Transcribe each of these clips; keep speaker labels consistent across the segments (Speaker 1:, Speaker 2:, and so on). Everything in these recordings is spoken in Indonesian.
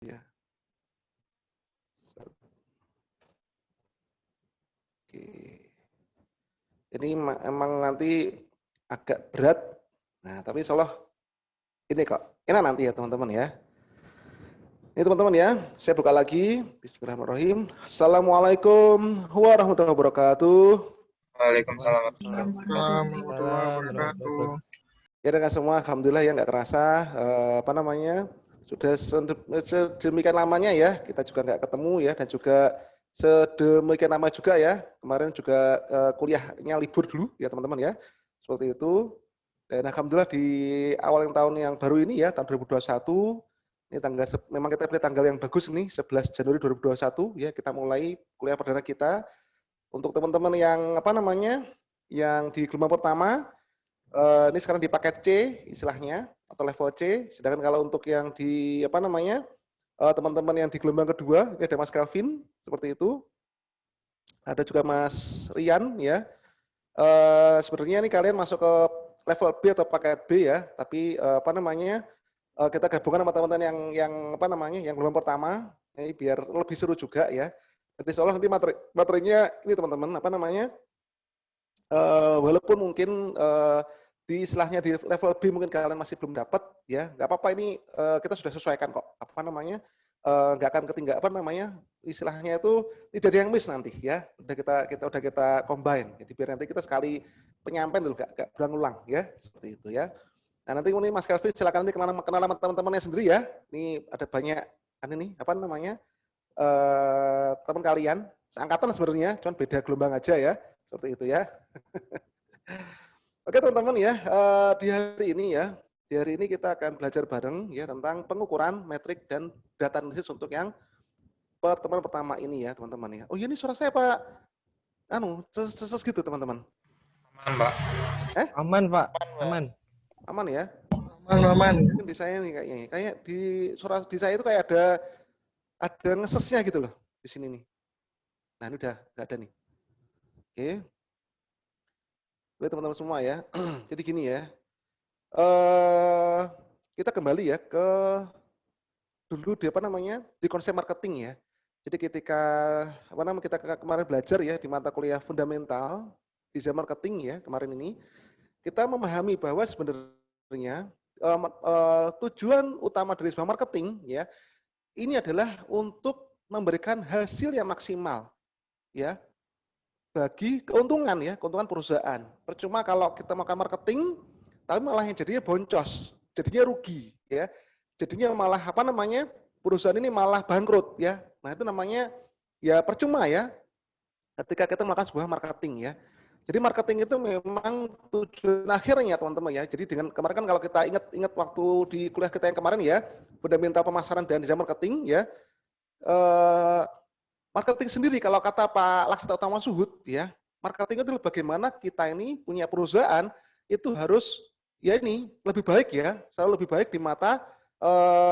Speaker 1: Ya. Oke. Ini emang nanti agak berat. Nah, tapi insya Allah ini kok. Enak nanti ya teman-teman ya. Ini teman-teman ya, saya buka lagi. Bismillahirrahmanirrahim. Assalamualaikum warahmatullahi wabarakatuh.
Speaker 2: Waalaikumsalam
Speaker 3: Warahmatullahi wabarakatuh.
Speaker 1: Ya dengan semua, alhamdulillah ya nggak kerasa sudah sedemikian lamanya ya kita juga nggak ketemu ya, dan juga sedemikian lama juga ya kemarin juga kuliahnya libur dulu ya teman-teman ya, seperti itu. Dan alhamdulillah di awal tahun yang baru ini ya tahun 2021 ini memang kita pilih tanggal yang bagus nih 11 Januari 2021 ya, kita mulai kuliah perdana kita. Untuk teman-teman yang yang di gelombang pertama, ini sekarang di paket C istilahnya atau level C. Sedangkan kalau untuk yang di teman-teman yang di gelombang kedua, ini ada Mas Kelvin seperti itu. Ada juga Mas Rian ya. Sebenarnya ini kalian masuk ke level B atau paket B ya, tapi kita gabungkan sama teman-teman yang gelombang pertama, ini biar lebih seru juga ya. Jadi soalnya nanti materinya ini teman-teman walaupun mungkin di istilahnya di level B mungkin kalian masih belum dapat ya, nggak apa-apa, ini kita sudah sesuaikan kok, nggak akan ketinggalan istilahnya itu tidak ada yang miss nanti ya, udah kita combine, jadi biar nanti kita sekali penyampaian dulu nggak berulang-ulang ya, seperti itu ya. Nah nanti ini Mas Kelvin silakan nanti kenal sama teman-temannya sendiri ya, ini ada banyak teman kalian seangkatan sebenarnya, cuman beda gelombang aja ya, seperti itu ya. Oke teman-teman ya, di hari ini kita akan belajar bareng ya tentang pengukuran metrik dan data analisis untuk yang pertemuan pertama ini ya teman-teman ya. Oh iya, ini suara saya Pak, ses gitu teman-teman.
Speaker 2: Aman Pak.
Speaker 3: Aman Pak, aman.
Speaker 1: Aman ya.
Speaker 3: Aman.
Speaker 1: Mungkin di saya nih kayaknya, kayak di suara di saya itu kayak ada ngesesnya gitu loh di sini nih. Nah ini udah nggak ada nih. Oke. Oke teman-teman semua ya. Jadi gini ya. Kita kembali ya ke dulu di konsep marketing ya. Jadi ketika kita kemarin belajar ya di mata kuliah fundamental desain marketing ya kemarin ini, kita memahami bahwa sebenarnya tujuan utama dari sebuah marketing ya ini adalah untuk memberikan hasil yang maksimal ya bagi keuntungan perusahaan. Percuma kalau kita makan marketing, tapi malah yang jadinya boncos, jadinya rugi, ya. Jadinya malah perusahaan ini malah bangkrut, ya. Nah itu namanya ya percuma ya. Ketika kita melakukan sebuah marketing ya. Jadi marketing itu memang tujuan akhirnya teman-teman ya. Jadi dengan kemarin kan kalau kita ingat waktu di kuliah kita yang kemarin ya, fundamental pemasaran dan desain marketing ya. Marketing sendiri kalau kata Pak Laksana Utama Suhud ya, marketing itu bagaimana kita ini punya perusahaan itu harus ya ini lebih baik ya, selalu lebih baik di mata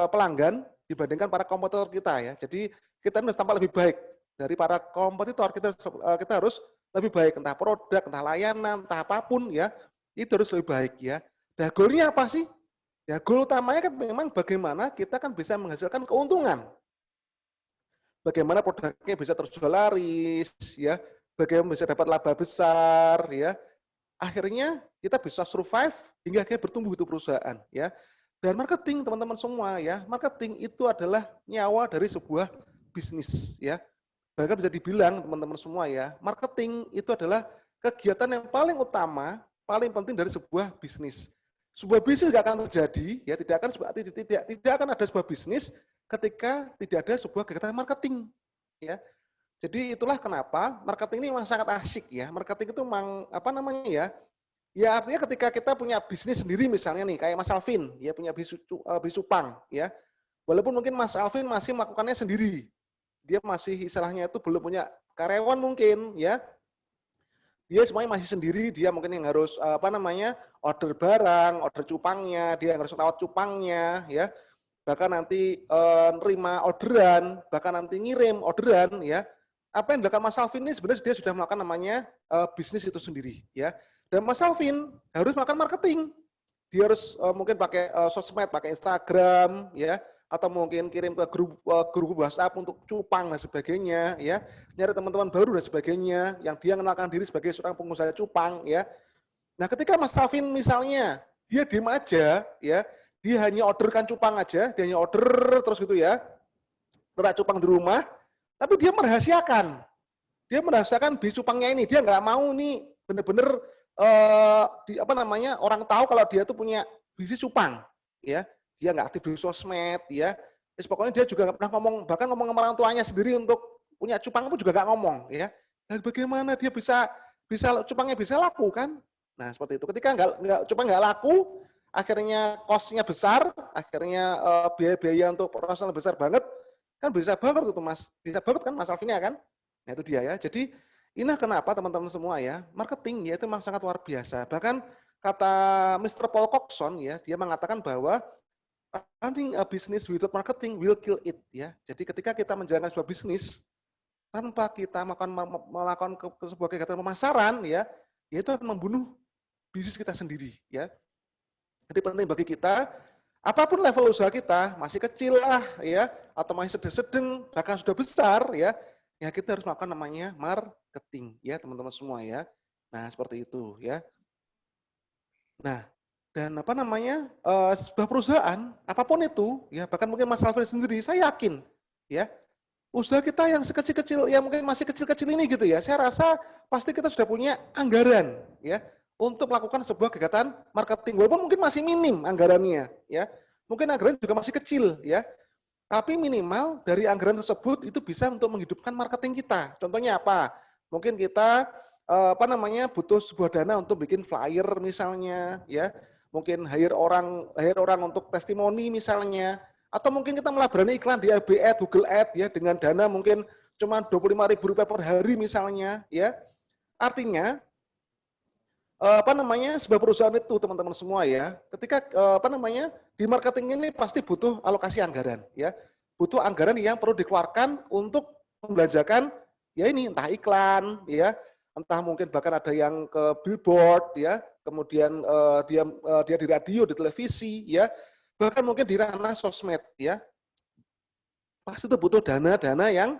Speaker 1: pelanggan dibandingkan para kompetitor kita ya. Jadi kita harus tampak lebih baik dari para kompetitor, kita harus lebih baik, entah produk, entah layanan, entah apapun ya, itu harus lebih baik ya. Nah goalnya apa sih? Ya goal utamanya kan memang bagaimana kita kan bisa menghasilkan keuntungan. Bagaimana produknya bisa terjual laris, ya, bagaimana bisa dapat laba besar, ya. Akhirnya kita bisa survive hingga akhirnya bertumbuh itu perusahaan, ya. Dan marketing teman-teman semua, ya, marketing itu adalah nyawa dari sebuah bisnis, ya. Bahkan bisa dibilang teman-teman semua, ya, marketing itu adalah kegiatan yang paling utama, paling penting dari sebuah bisnis. Sebuah bisnis tidak akan terjadi, ya, tidak akan ada sebuah bisnis ketika tidak ada sebuah kegiatan marketing, ya. Jadi itulah kenapa marketing ini memang sangat asik ya. Marketing itu memang ya? Ya artinya ketika kita punya bisnis sendiri misalnya nih kayak Mas Alvin, ya punya bis cupang, ya. Walaupun mungkin Mas Alvin masih melakukannya sendiri. Dia masih istilahnya itu belum punya karyawan mungkin, ya. Dia semuanya masih sendiri, dia mungkin yang harus order barang, order cupangnya, dia yang harus rawat cupangnya, ya. Bahkan nanti nerima orderan, bahkan nanti ngirim orderan, ya. Apa yang dilakukan Mas Alvin ini sebenarnya dia sudah melakukan bisnis itu sendiri, ya. Dan Mas Alvin harus melakukan marketing. Dia harus mungkin pakai sosmed, pakai Instagram, ya, atau mungkin kirim ke grup WhatsApp untuk cupang dan sebagainya, ya, nyari teman-teman baru dan sebagainya, yang dia mengenalkan diri sebagai seorang pengusaha cupang, ya. Nah, ketika Mas Alvin misalnya dia diem aja, ya, dia hanya orderkan cupang aja, dia hanya order terus gitu ya, letak cupang di rumah, tapi dia merahasiakan. Dia merahasiakan bisnis cupangnya ini, dia nggak mau nih bener-bener orang tahu kalau dia tuh punya bisnis cupang, ya. Dia nggak aktif di sosmed, ya. Terus pokoknya dia juga nggak pernah ngomong, bahkan ngomong sama orang tuanya sendiri untuk punya cupang pun juga nggak ngomong, ya. Dan bagaimana dia bisa cupangnya bisa laku kan? Nah, seperti itu. Ketika cupang nggak laku, akhirnya cost-nya besar, akhirnya biaya-biaya untuk operasional besar banget, kan bisa banget tuh Mas. Bisa banget kan Mas Alvin ya kan? Nah, itu dia ya. Jadi, inilah kenapa teman-teman semua ya, marketing ya itu memang sangat luar biasa. Bahkan kata Mr. Paul Coxon ya, dia mengatakan bahwa running a business without marketing will kill it ya. Jadi ketika kita menjalankan sebuah bisnis tanpa kita melakukan sebuah kegiatan pemasaran ya itu akan membunuh bisnis kita sendiri ya. Jadi penting bagi kita apapun level usaha kita, masih kecil lah ya atau masih sedang bahkan sudah besar ya kita harus melakukan namanya marketing ya teman-teman semua ya. Nah, seperti itu ya. Nah, dan sebuah perusahaan apapun itu ya bahkan mungkin Mas Alfred sendiri saya yakin ya usaha kita yang sekecil-kecil yang mungkin masih kecil-kecil ini gitu ya saya rasa pasti kita sudah punya anggaran ya untuk melakukan sebuah kegiatan marketing walaupun mungkin masih minim anggarannya ya mungkin anggaran juga masih kecil ya tapi minimal dari anggaran tersebut itu bisa untuk menghidupkan marketing kita contohnya apa mungkin kita butuh sebuah dana untuk bikin flyer misalnya ya mungkin hire orang untuk testimoni misalnya atau mungkin kita malah berani iklan di FB Ad, Google Ad ya dengan dana mungkin cuma Rp25.000 per hari misalnya ya. Artinya sebuah perusahaan itu teman-teman semua ya. Ketika di marketing ini pasti butuh alokasi anggaran ya. Butuh anggaran yang perlu dikeluarkan untuk membelanjakan ya ini entah iklan ya, entah mungkin bahkan ada yang ke billboard ya, kemudian dia di radio, di televisi ya. Bahkan mungkin di ranah sosmed ya, pasti itu butuh dana-dana yang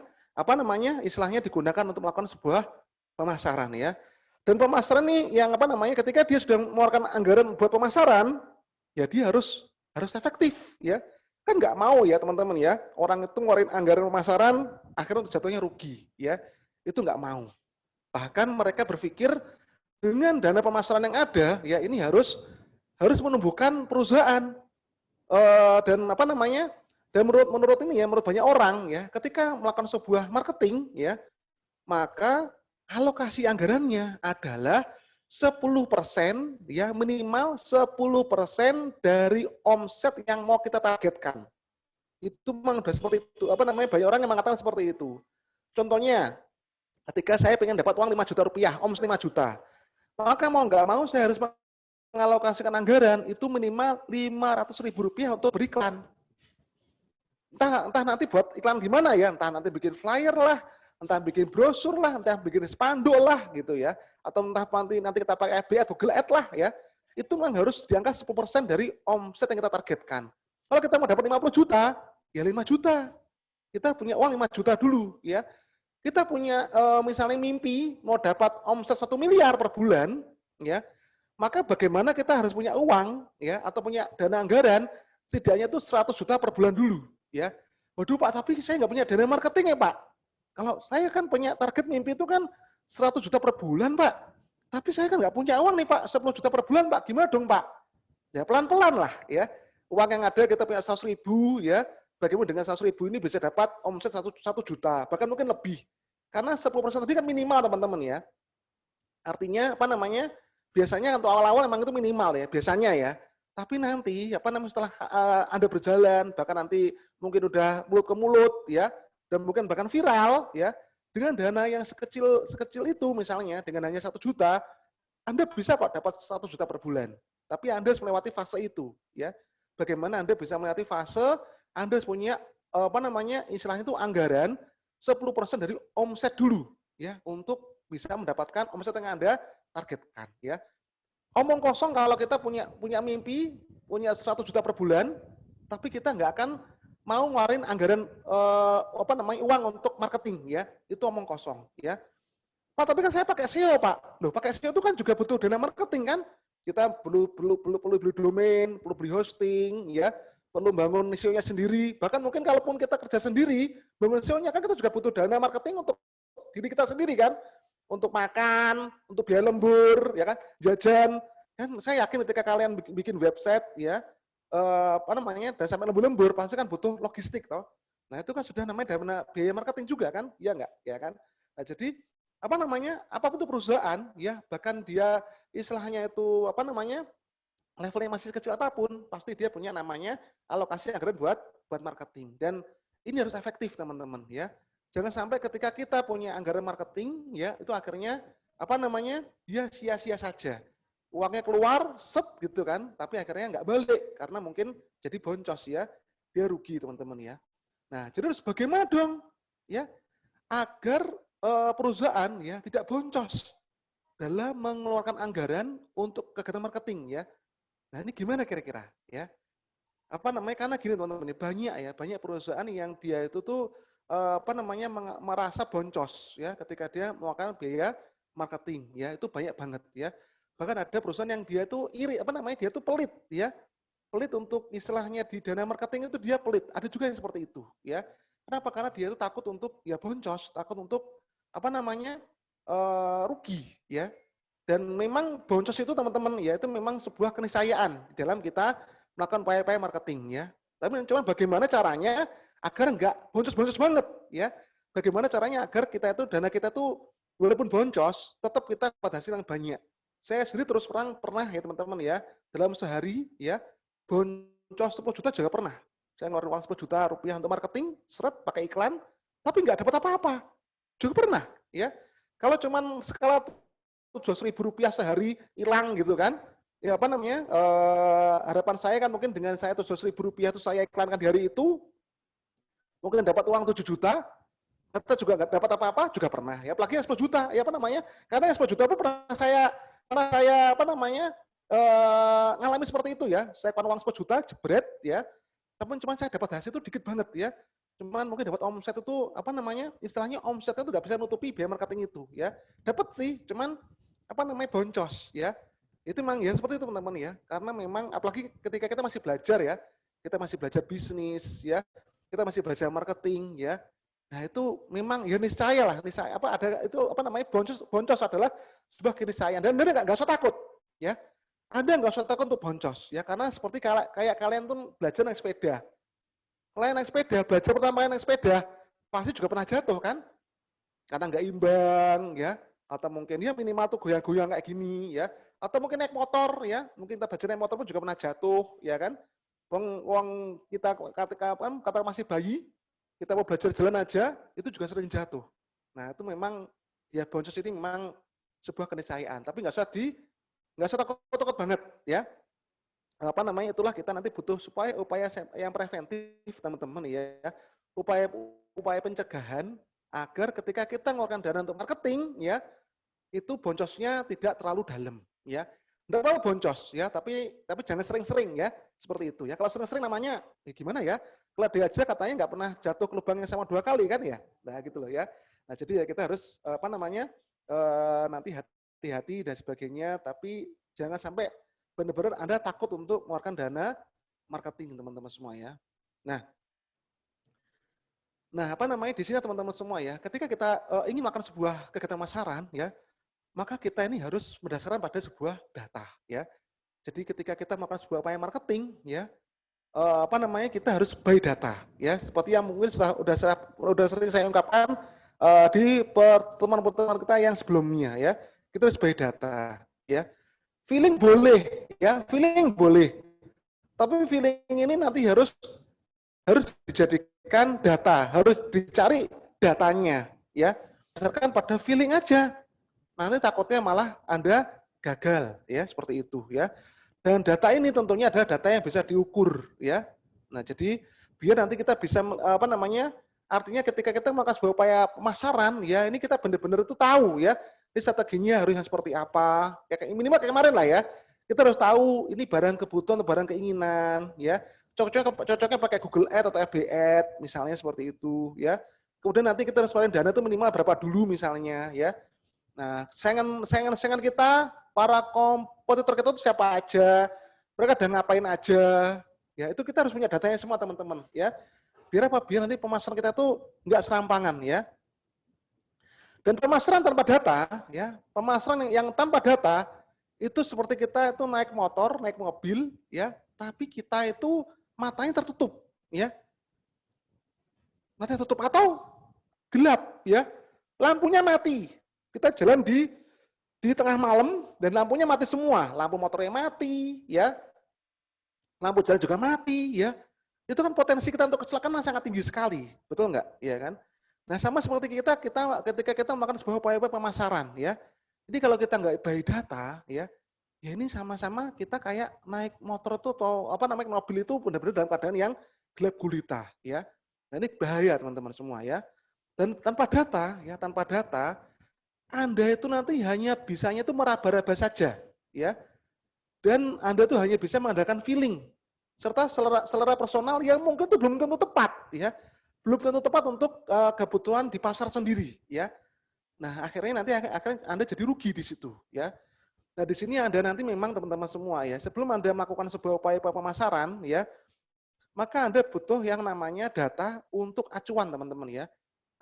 Speaker 1: istilahnya digunakan untuk melakukan sebuah pemasaran ya. Dan pemasaran ini yang ketika dia sudah mengeluarkan anggaran buat pemasaran, ya dia harus efektif ya. Kan nggak mau ya teman-teman ya, orang itu ngeluarin anggaran pemasaran, akhirnya jatuhnya rugi ya. Itu nggak mau. Bahkan mereka berpikir dengan dana pemasaran yang ada, ya ini harus menumbuhkan perusahaan. Dan dan menurut ini ya menurut banyak orang ya ketika melakukan sebuah marketing ya maka alokasi anggarannya adalah 10% ya minimal 10% dari omset yang mau kita targetkan. Itu memang sudah seperti itu. Banyak orang yang mengatakan seperti itu. Contohnya ketika saya ingin dapat uang 5 juta rupiah, omset 5 juta. Maka mau nggak mau saya harus mengalokasikan anggaran itu minimal Rp500.000 untuk beriklan. Entah nanti buat iklan gimana ya, entah nanti bikin flyer lah, entah bikin brosur lah, entah bikin spanduk lah gitu ya, atau entah nanti kita pakai FB atau Google Ad lah ya, itu memang harus diangkat 10% dari omset yang kita targetkan. Kalau kita mau dapat 50 juta, ya 5 juta. Kita punya uang 5 juta dulu ya. Kita punya misalnya mimpi mau dapat omset 1 miliar per bulan ya, maka bagaimana kita harus punya uang ya atau punya dana anggaran setidaknya itu 100 juta per bulan dulu ya. Waduh Pak, tapi saya nggak punya dana marketing ya Pak. Kalau saya kan punya target mimpi itu kan 100 juta per bulan Pak. Tapi saya kan nggak punya uang nih Pak, 10 juta per bulan Pak. Gimana dong Pak? Ya pelan-pelan lah ya. Uang yang ada kita punya 100.000 ya. Bagaimana dengan 100.000 ini bisa dapat omset 1 juta, bahkan mungkin lebih. Karena 10% tadi kan minimal teman-teman ya. Artinya biasanya untuk awal-awal memang itu minimal ya, biasanya ya. Tapi nanti setelah Anda berjalan, bahkan nanti mungkin udah mulut ke mulut ya, dan mungkin bahkan viral ya, dengan dana yang sekecil itu misalnya dengan hanya 1 juta, Anda bisa kok dapat 1 juta per bulan. Tapi Anda harus melewati fase itu ya. Bagaimana Anda bisa melewati fase Anda harus punya istilahnya itu anggaran 10% dari omset dulu ya untuk bisa mendapatkan omset yang Anda targetkan ya. Omong kosong kalau kita punya mimpi, punya 100 juta per bulan, tapi kita nggak akan mau ngeluarin anggaran uang untuk marketing ya, itu omong kosong ya. Pak, tapi kan saya pakai SEO, Pak. Loh, pakai SEO itu kan juga butuh dana marketing kan? Kita perlu beli domain, perlu beli hosting ya, perlu bangun SEO-nya sendiri. Bahkan mungkin kalaupun kita kerja sendiri, bangun SEO-nya kan kita juga butuh dana marketing untuk diri kita sendiri kan? Untuk makan, untuk biaya lembur, ya kan? Jajan. Kan saya yakin ketika kalian bikin website ya, dan sampai lembur-lembur pasti kan butuh logistik toh. Nah, itu kan sudah namanya dana biaya marketing juga kan? Iya enggak? Ya kan? Nah, jadi apapun itu perusahaan ya, bahkan dia istilahnya itu levelnya masih kecil apapun, pasti dia punya namanya alokasi anggaran buat marketing. Dan ini harus efektif teman-teman ya. Jangan sampai ketika kita punya anggaran marketing ya, itu akhirnya dia sia-sia saja. Uangnya keluar, set gitu kan, tapi akhirnya nggak balik karena mungkin jadi boncos ya, dia rugi teman-teman ya. Nah, jadi harus bagaimana dong ya agar perusahaan ya tidak boncos dalam mengeluarkan anggaran untuk kegiatan marketing ya. Nah, ini gimana kira-kira ya? Karena gini teman-teman, banyak perusahaan yang dia itu tuh merasa boncos ya ketika dia melakukan biaya marketing ya, itu banyak banget ya. Bahkan ada perusahaan yang dia tuh dia tuh pelit ya. Pelit untuk istilahnya di dana marketing itu dia pelit. Ada juga yang seperti itu ya. Kenapa? Karena dia itu takut untuk ya boncos, takut untuk rugi ya. Dan memang boncos itu teman-teman ya, itu memang sebuah keniscayaan dalam kita melakukan upaya-upaya marketing ya. Tapi cuma bagaimana caranya agar enggak boncos-boncos banget ya. Bagaimana caranya agar dana kita tuh walaupun boncos, tetap kita dapat hasil yang banyak. Saya sendiri terus pernah ya teman-teman ya, dalam sehari ya, boncos 10 juta juga pernah. Saya ngeluarin uang 10 juta rupiah untuk marketing, seret pakai iklan, tapi nggak dapat apa-apa. Juga pernah ya. Kalau cuman skala 700.000 rupiah sehari hilang gitu kan, ya harapan saya kan mungkin dengan saya 700.000 rupiah itu saya iklankan di hari itu, mungkin dapat uang 7 juta, kita juga nggak dapat apa-apa, juga pernah ya. Apalagi yang 10 juta, ya karena yang 10 juta pun pernah saya ngalami seperti itu ya. Saya keluar uang 10 juta, jebret ya. Tapi cuma saya dapat hasil itu dikit banget ya. Cuman mungkin dapat omset itu istilahnya omsetnya itu nggak bisa nutupi biaya marketing itu ya. Dapat sih, cuman boncos ya. Itu memang ya seperti itu teman-teman ya. Karena memang apalagi ketika kita masih belajar ya, kita masih belajar bisnis ya, kita masih belajar marketing ya. Nah, itu memang ya niscaya lah, boncos adalah sebuah keniscayaan dan Anda nggak usah takut ya. Anda nggak usah takut untuk boncos ya, karena seperti kayak kalian tuh belajar naik sepeda. Kalian naik sepeda, belajar pertama kali naik sepeda, pasti juga pernah jatuh kan? Karena nggak imbang ya, atau mungkin ya minimal tuh goyang-goyang kayak gini ya, atau mungkin naik motor ya, mungkin kita belajar naik motor pun juga pernah jatuh ya kan? Uang kita kata masih bayi, kita mau belajar jalan aja, itu juga sering jatuh. Nah, itu memang ya boncos ini memang sebuah keniscayaan, tapi nggak usah takut banget ya. Itulah kita nanti butuh upaya yang preventif teman-teman ya. Upaya pencegahan agar ketika kita mengeluarkan dana untuk marketing ya, itu boncosnya tidak terlalu dalam ya. Tidak terlalu boncos ya, tapi jangan sering-sering ya, seperti itu ya. Kalau sering-sering namanya gimana ya? Kalau dia aja katanya nggak pernah jatuh ke lubang yang sama 2 kali kan ya. Nah, gitu loh ya. Nah, jadi ya kita harus nanti hati-hati dan sebagainya, tapi jangan sampai benar-benar Anda takut untuk mengeluarkan dana marketing teman-teman semua ya. Nah, di sini teman-teman semua ya, ketika kita ingin melakukan sebuah kegiatan pemasaran ya, maka kita ini harus berdasarkan pada sebuah data ya. Jadi ketika kita melakukan sebuah upaya marketing ya, kita harus by data ya. Seperti yang mungkin sudah sering saya ungkapkan di pertemuan-pertemuan kita yang sebelumnya ya. Kita harus by data ya. Feeling boleh ya, feeling boleh. Tapi feeling ini nanti harus dijadikan data, harus dicari datanya ya. Berdasarkan pada feeling aja. Nanti takutnya malah Anda gagal ya, seperti itu ya. Dan data ini tentunya adalah data yang bisa diukur ya. Nah, jadi biar nanti kita bisa artinya ketika kita melakukan sebuah upaya pemasaran ya, ini kita benar-benar itu tahu ya. Ini strateginya harus yang seperti apa. Ya minimal kayak kemarin lah ya. Kita harus tahu ini barang kebutuhan atau barang keinginan ya. cocoknya pakai Google Ads atau FB Ads misalnya seperti itu ya. Kemudian nanti kita harus keluarin dana itu minimal berapa dulu misalnya ya. Nah, saingan kita para kompetitor kita itu siapa aja, mereka udah ngapain aja, ya itu kita harus punya datanya semua teman-teman ya. Biar apa? Biar nanti pemasaran kita tuh nggak serampangan ya. Dan pemasaran tanpa data, ya pemasaran yang tanpa data itu seperti kita itu naik motor, naik mobil, ya, tapi kita itu matanya tertutup, ya, matanya tutup atau gelap, ya, lampunya mati. Kita jalan di tengah malam dan lampunya mati semua, lampu motornya mati, ya, lampu jalan juga mati, ya. Itu kan potensi kita untuk kecelakaan sangat tinggi sekali, betul nggak? Ya kan? Nah sama seperti kita ketika kita melakukan sebuah upaya pemasaran, ya. Jadi kalau kita nggak by data, ya ini sama-sama kita kayak naik motor itu atau apa namanya mobil itu benar-benar dalam keadaan yang gelap gulita, ya. Nah ini bahaya teman-teman semua, ya. Dan tanpa data, Anda itu nanti hanya bisanya itu meraba-raba saja, ya. Dan Anda tuh hanya bisa mengandalkan feeling serta selera personal yang mungkin itu belum tentu tepat, ya, belum tentu tepat untuk kebutuhan di pasar sendiri, ya. Nah akhirnya Anda jadi rugi di situ, ya. Nah di sini Anda nanti memang teman-teman semua ya, sebelum Anda melakukan sebuah upaya pemasaran, ya, maka Anda butuh yang namanya data untuk acuan teman-teman ya,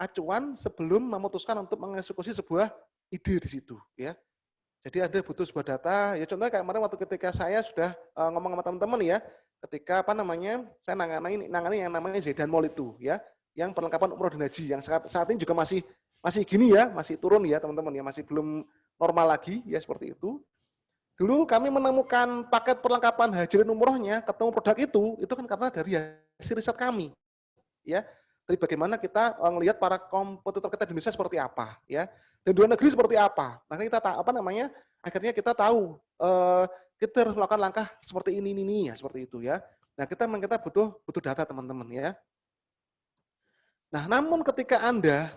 Speaker 1: acuan sebelum memutuskan untuk mengeksekusi sebuah ide di situ, ya. Jadi Anda butuh sebuah data, ya contohnya kayak kemarin waktu ketika saya sudah ngomong sama teman-teman ya, ketika saya nangani yang namanya Zaidan Mall itu ya, yang perlengkapan umroh dan haji yang saat ini juga masih gini ya, masih turun ya teman-teman ya, masih belum normal lagi ya seperti itu. Dulu kami menemukan paket perlengkapan haji dan umrohnya, ketemu produk itu kan karena dari hasil riset kami ya. Dari bagaimana kita melihat para kompetitor kita di Indonesia seperti apa ya, dan di luar negeri seperti apa. Makanya kita akhirnya kita tahu kita harus melakukan langkah seperti ini ya, seperti itu ya. Nah, kita butuh data teman-teman ya. Nah, namun ketika Anda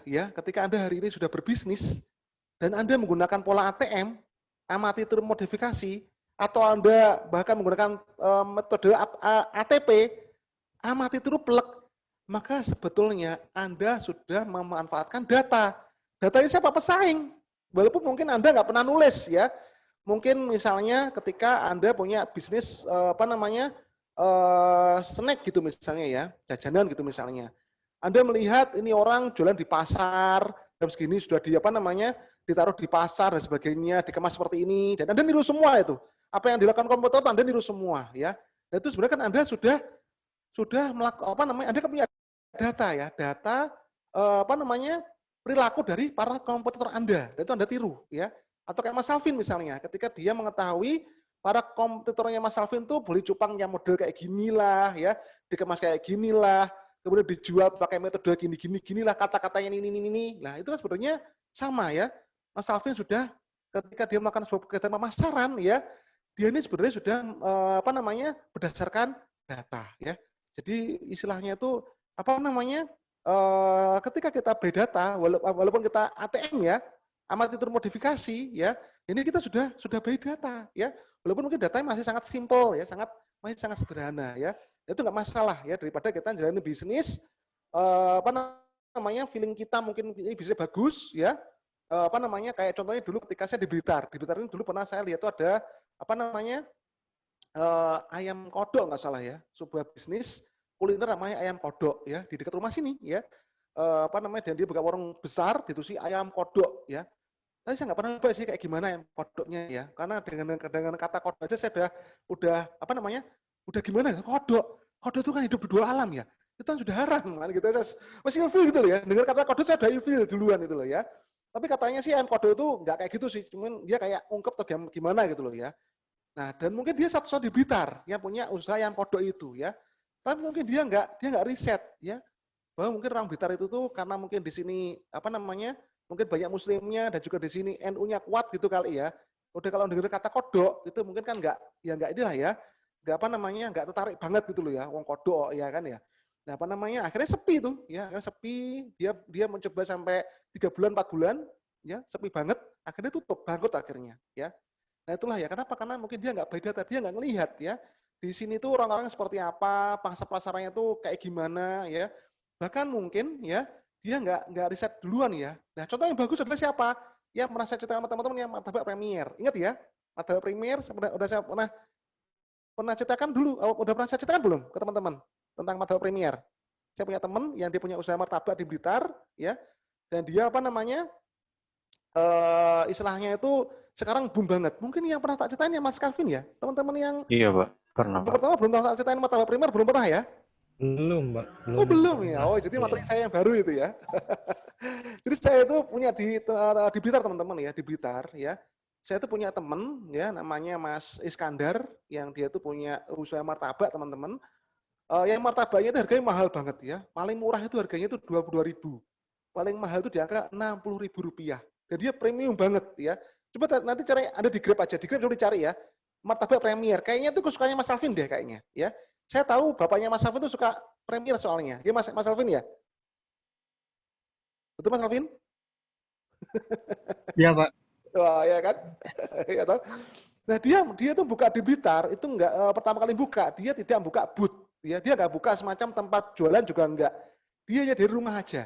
Speaker 1: hari ini sudah berbisnis dan Anda menggunakan pola ATM, amati turun modifikasi, atau Anda bahkan menggunakan metode ATP, amati turun plek, maka sebetulnya Anda sudah memanfaatkan data. Datanya siapa? Pesaing. Walaupun mungkin Anda nggak pernah nulis ya. Mungkin misalnya ketika Anda punya bisnis snack gitu misalnya ya, jajanan gitu misalnya. Anda melihat ini orang jualan di pasar, jam segini sudah ditaruh di pasar dan sebagainya, dikemas seperti ini, dan Anda niru semua itu. Apa yang dilakukan kompetitor Anda niru semua ya. Dan itu sebenarnya kan Anda sudah melakukan Anda kan punya data ya, perilaku dari para kompetitor Anda, dan itu Anda tiru ya. Atau kayak Mas Alvin misalnya, ketika dia mengetahui para kompetitornya Mas Alvin tuh boleh cupangnya model kayak ginilah ya, dikemas kayak ginilah, kemudian dijual pakai metode ginilah, kata-katanya ini. Nah, itu kan sebetulnya sama ya. Mas Alvin sudah ketika dia melakukan sebuah kegiatan pemasaran ya, dia ini sebenarnya sudah berdasarkan data ya. Jadi istilahnya itu ketika kita by data, walaupun kita ATM ya, amati turun modifikasi ya, ini kita sudah by data ya, walaupun mungkin datanya masih sangat simple ya, masih sangat sederhana ya, itu nggak masalah ya, daripada kita jalani bisnis feeling kita mungkin ini bisa bagus ya, kayak contohnya dulu ketika saya di Blitar ini dulu pernah saya lihat itu ada ayam kodok nggak salah ya, sebuah bisnis kuliner namanya ayam kodok ya, di dekat rumah sini ya, dan dia buka warung besar ditusi ayam kodok ya. Tapi saya nggak pernah coba sih kayak gimana ayam kodoknya ya, karena dengan kata kodok aja saya udah gimana ya, kodok itu kan hidup di dua alam ya, itu kan sudah haram kan gitu, masih ilfil gitu loh ya, dengar kata kodok saya udah ilfil duluan gitu loh ya. Tapi katanya sih ayam kodok itu nggak kayak gitu sih, cuman dia kayak ungkep atau gimana gitu loh ya. Nah, dan mungkin dia satu-satu di Blitar yang punya usaha ayam kodok itu ya. Tapi mungkin dia nggak riset ya, bahwa mungkin orang Blitar itu tuh karena mungkin di sini mungkin banyak muslimnya dan juga di sini NU-nya kuat gitu kali ya. Udah kalau dengar kata kodok itu mungkin kan nggak inilah ya, nggak tertarik banget gitu loh ya, wong kodok ya kan ya. Nah akhirnya sepi tuh ya, akhirnya sepi, dia mencoba sampai 3 bulan 4 bulan ya, sepi banget, akhirnya tutup, bangkrut akhirnya ya. Nah itulah ya, kenapa? Karena mungkin dia nggak by data, dia nggak ngelihat ya. di sini tuh orang-orang seperti apa, pangsa pasarnya tuh kayak gimana ya. Bahkan mungkin ya dia nggak riset duluan ya. Nah, contoh yang bagus adalah siapa? Yang pernah saya ceritakan sama teman-teman yang martabak Premier. Ingat ya? Martabak Premier udah saya pernah ceritakan dulu, udah pernah saya ceritakan belum ke teman-teman tentang martabak Premier? Saya punya teman yang dia punya usaha martabak di Blitar ya. Dan dia apa namanya? Istilahnya itu sekarang boom banget. Mungkin yang pernah tak ceritain ya Mas Calvin ya. Teman-teman yang
Speaker 4: Iya, Pak. Pernah, Pak.
Speaker 1: pertama belum tak ceritain martabak Premier belum pernah ya?
Speaker 3: Belum, Pak.
Speaker 1: Oh belum ya.
Speaker 3: pernah.
Speaker 1: Oh jadi materi
Speaker 3: Iya.
Speaker 1: saya yang baru itu ya. Jadi saya itu punya di Blitar teman-teman ya, di Blitar ya. Saya itu punya teman ya namanya Mas Iskandar yang dia itu punya usaha martabak teman-teman. Yang martabaknya itu harganya mahal banget ya. Paling murah itu harganya itu 22.000. Paling mahal itu di angka 60.000 rupiah. Dan dia premium banget ya. Coba nanti cari ada di Grab aja, di Grab coba dicari ya. Martabak Premier. Kayaknya itu kesukaannya Mas Alvin deh kayaknya ya. Saya tahu bapaknya Mas Alvin itu suka Premier soalnya. Ya Mas Alvin ya? Betul Mas Alvin?
Speaker 3: Iya, Pak.
Speaker 1: Wah, ya kan? Ya toh? Nah, dia tuh buka di Blitar itu enggak pertama kali buka, dia tidak buka booth, ya. Dia enggak buka semacam tempat jualan juga enggak. Dia hanya dari rumah aja.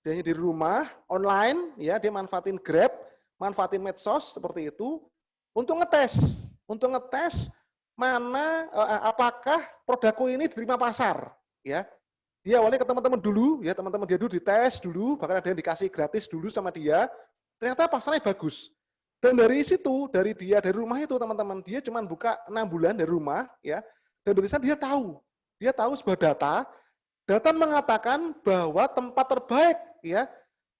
Speaker 1: Dia hanya di rumah online, ya, dia manfaatin Grab, manfaatin medsos seperti itu untuk ngetes mana apakah produkku ini diterima pasar, ya. Dia awalnya ke teman-teman dulu, ya teman-teman dia dulu dites dulu, bahkan ada yang dikasih gratis dulu sama dia. Ternyata pasarnya bagus. Dan dari situ, dari rumah itu teman-teman, dia cuma buka 6 bulan dari rumah, ya. Dan dari sana dia tahu sebuah data mengatakan bahwa tempat terbaik, ya,